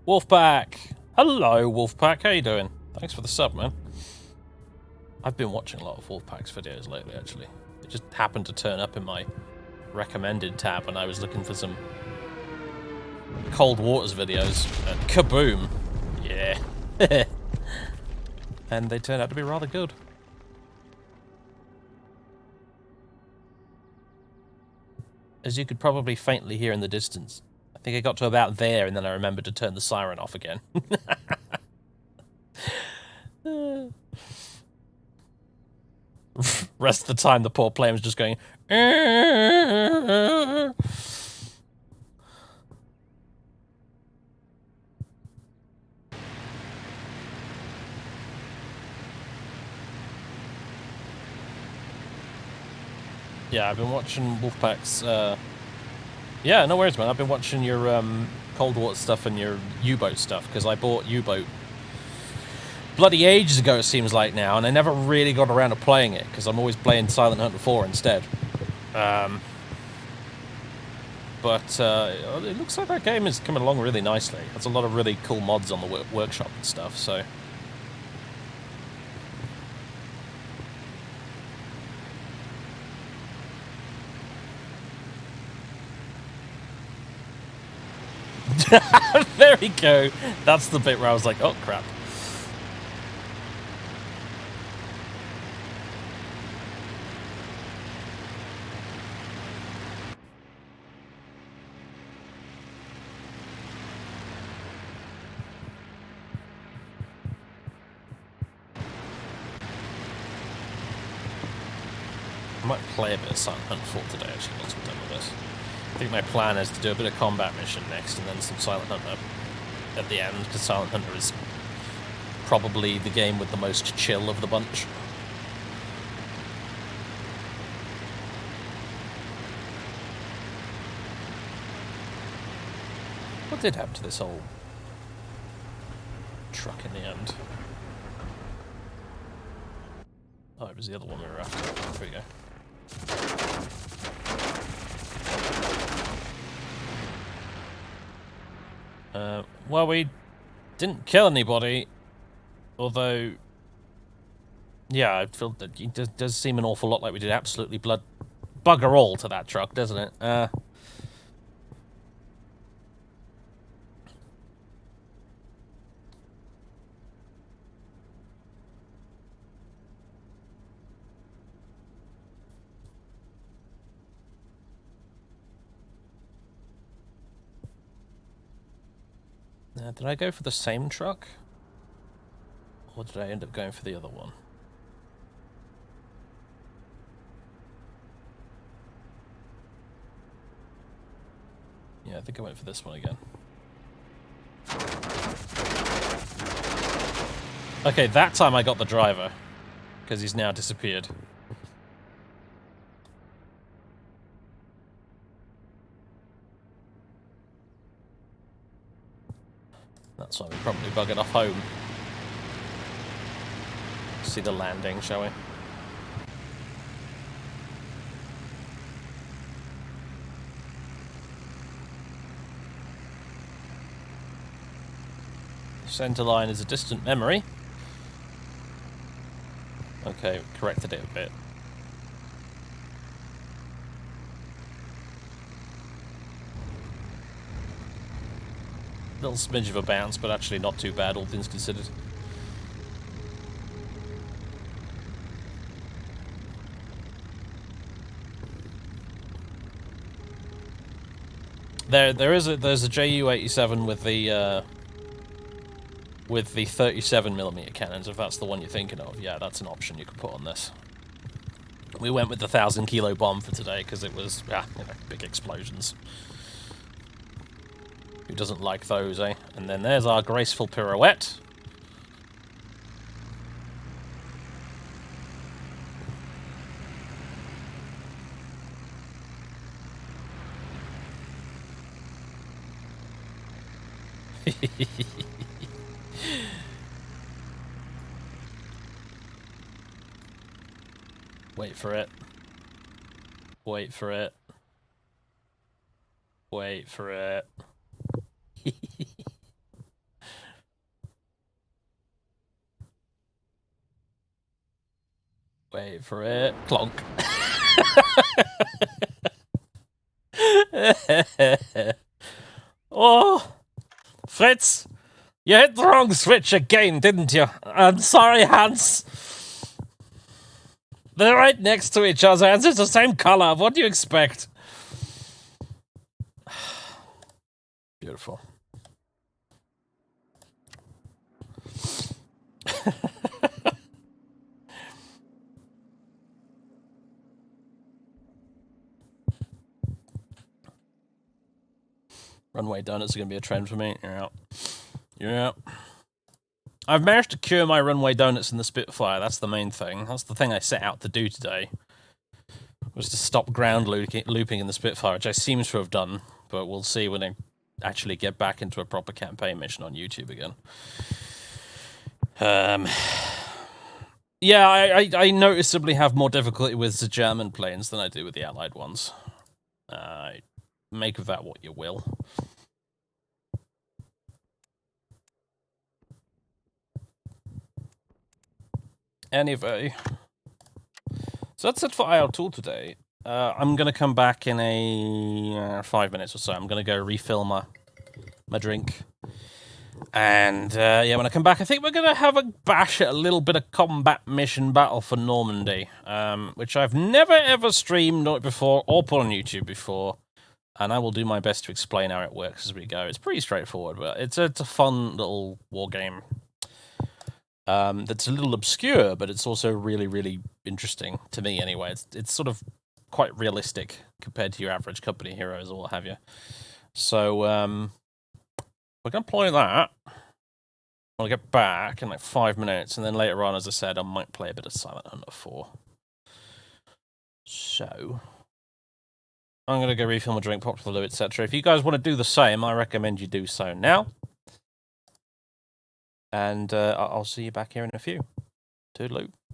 Wolfpack! Hello, Wolfpack. How you doing? Thanks for the sub, man. I've been watching a lot of Wolfpack's videos lately, actually. It just happened to turn up in my recommended tab when I was looking for some Cold Waters videos. And kaboom! Yeah. And they turned out to be rather good. As you could probably faintly hear in the distance, I think I got to about there and then I remembered to turn the siren off again. Rest of the time, the poor player was just going. Yeah, I've been watching Wolfpack's. Yeah, no worries, man. I've been watching your Cold Water stuff and your U-boat stuff because I bought U-boat bloody ages ago, it seems like now, and I never really got around to playing it because I'm always playing Silent Hunter 4 instead. But it looks like that game is coming along really nicely. There's a lot of really cool mods on the workshop and stuff, so... There we go. That's the bit where I was like, oh, crap. I might play a bit of Silent Hunt 4 today, actually, once we're done with this. I think my plan is to do a bit of combat mission next, and then some Silent Hunter at the end, because Silent Hunter is probably the game with the most chill of the bunch. What did happen to this old truck in the end? Oh, it was the other one we were after. There we go. Well, we didn't kill anybody, although, yeah, I feel that it does seem an awful lot like we did absolutely bugger all to that truck, doesn't it? Did I go for the same truck? Or did I end up going for the other one? Yeah, I think I went for this one again. Okay, that time I got the driver, because he's now disappeared. That's why we probably buggered off home. See the landing, shall we? Centre line is a distant memory. Okay, corrected it a bit. Little smidge of a bounce, but actually not too bad, all things considered. There's a Ju-87 with the 37mm cannons, if that's the one you're thinking of. Yeah, that's an option you could put on this. We went with the 1,000-kilo bomb for today because it was, big explosions. Who doesn't like those, eh? And then there's our graceful pirouette. Wait for it. Wait for it. Wait for it. Wait for it. Clonk. Oh, Fritz, you hit the wrong switch again, didn't you? I'm sorry, Hans. They're right next to each other, and it's the same color. What do you expect? Beautiful. Runway donuts are going to be a trend for me. Yeah. Yeah. I've managed to cure my runway donuts in the Spitfire. That's the main thing. That's the thing I set out to do today. Was to stop ground looping in the Spitfire, which I seem to have done. But we'll see when I actually get back into a proper campaign mission on YouTube again. Yeah, I noticeably have more difficulty with the German planes than I do with the Allied ones. Make of that what you will. Anyway, so that's it for IL-2 today. I'm going to come back in a 5 minutes or so. I'm going to go refill my drink. And, yeah, when I come back, I think we're going to have a bash at a little bit of combat mission battle for Normandy, which I've never ever streamed before or put on YouTube before. And I will do my best to explain how it works as we go. It's pretty straightforward, but it's a fun little war game. That's a little obscure, but it's also really, really interesting to me anyway. It's sort of quite realistic compared to your average company heroes or what have you. So, we're going to play that. I'll get back in like 5 minutes, and then later on, as I said, I might play a bit of Silent Hunter 4. So, I'm going to go refill my drink, pop to the loo, etc. If you guys want to do the same, I recommend you do so now. And I'll see you back here in a few. Toodaloo.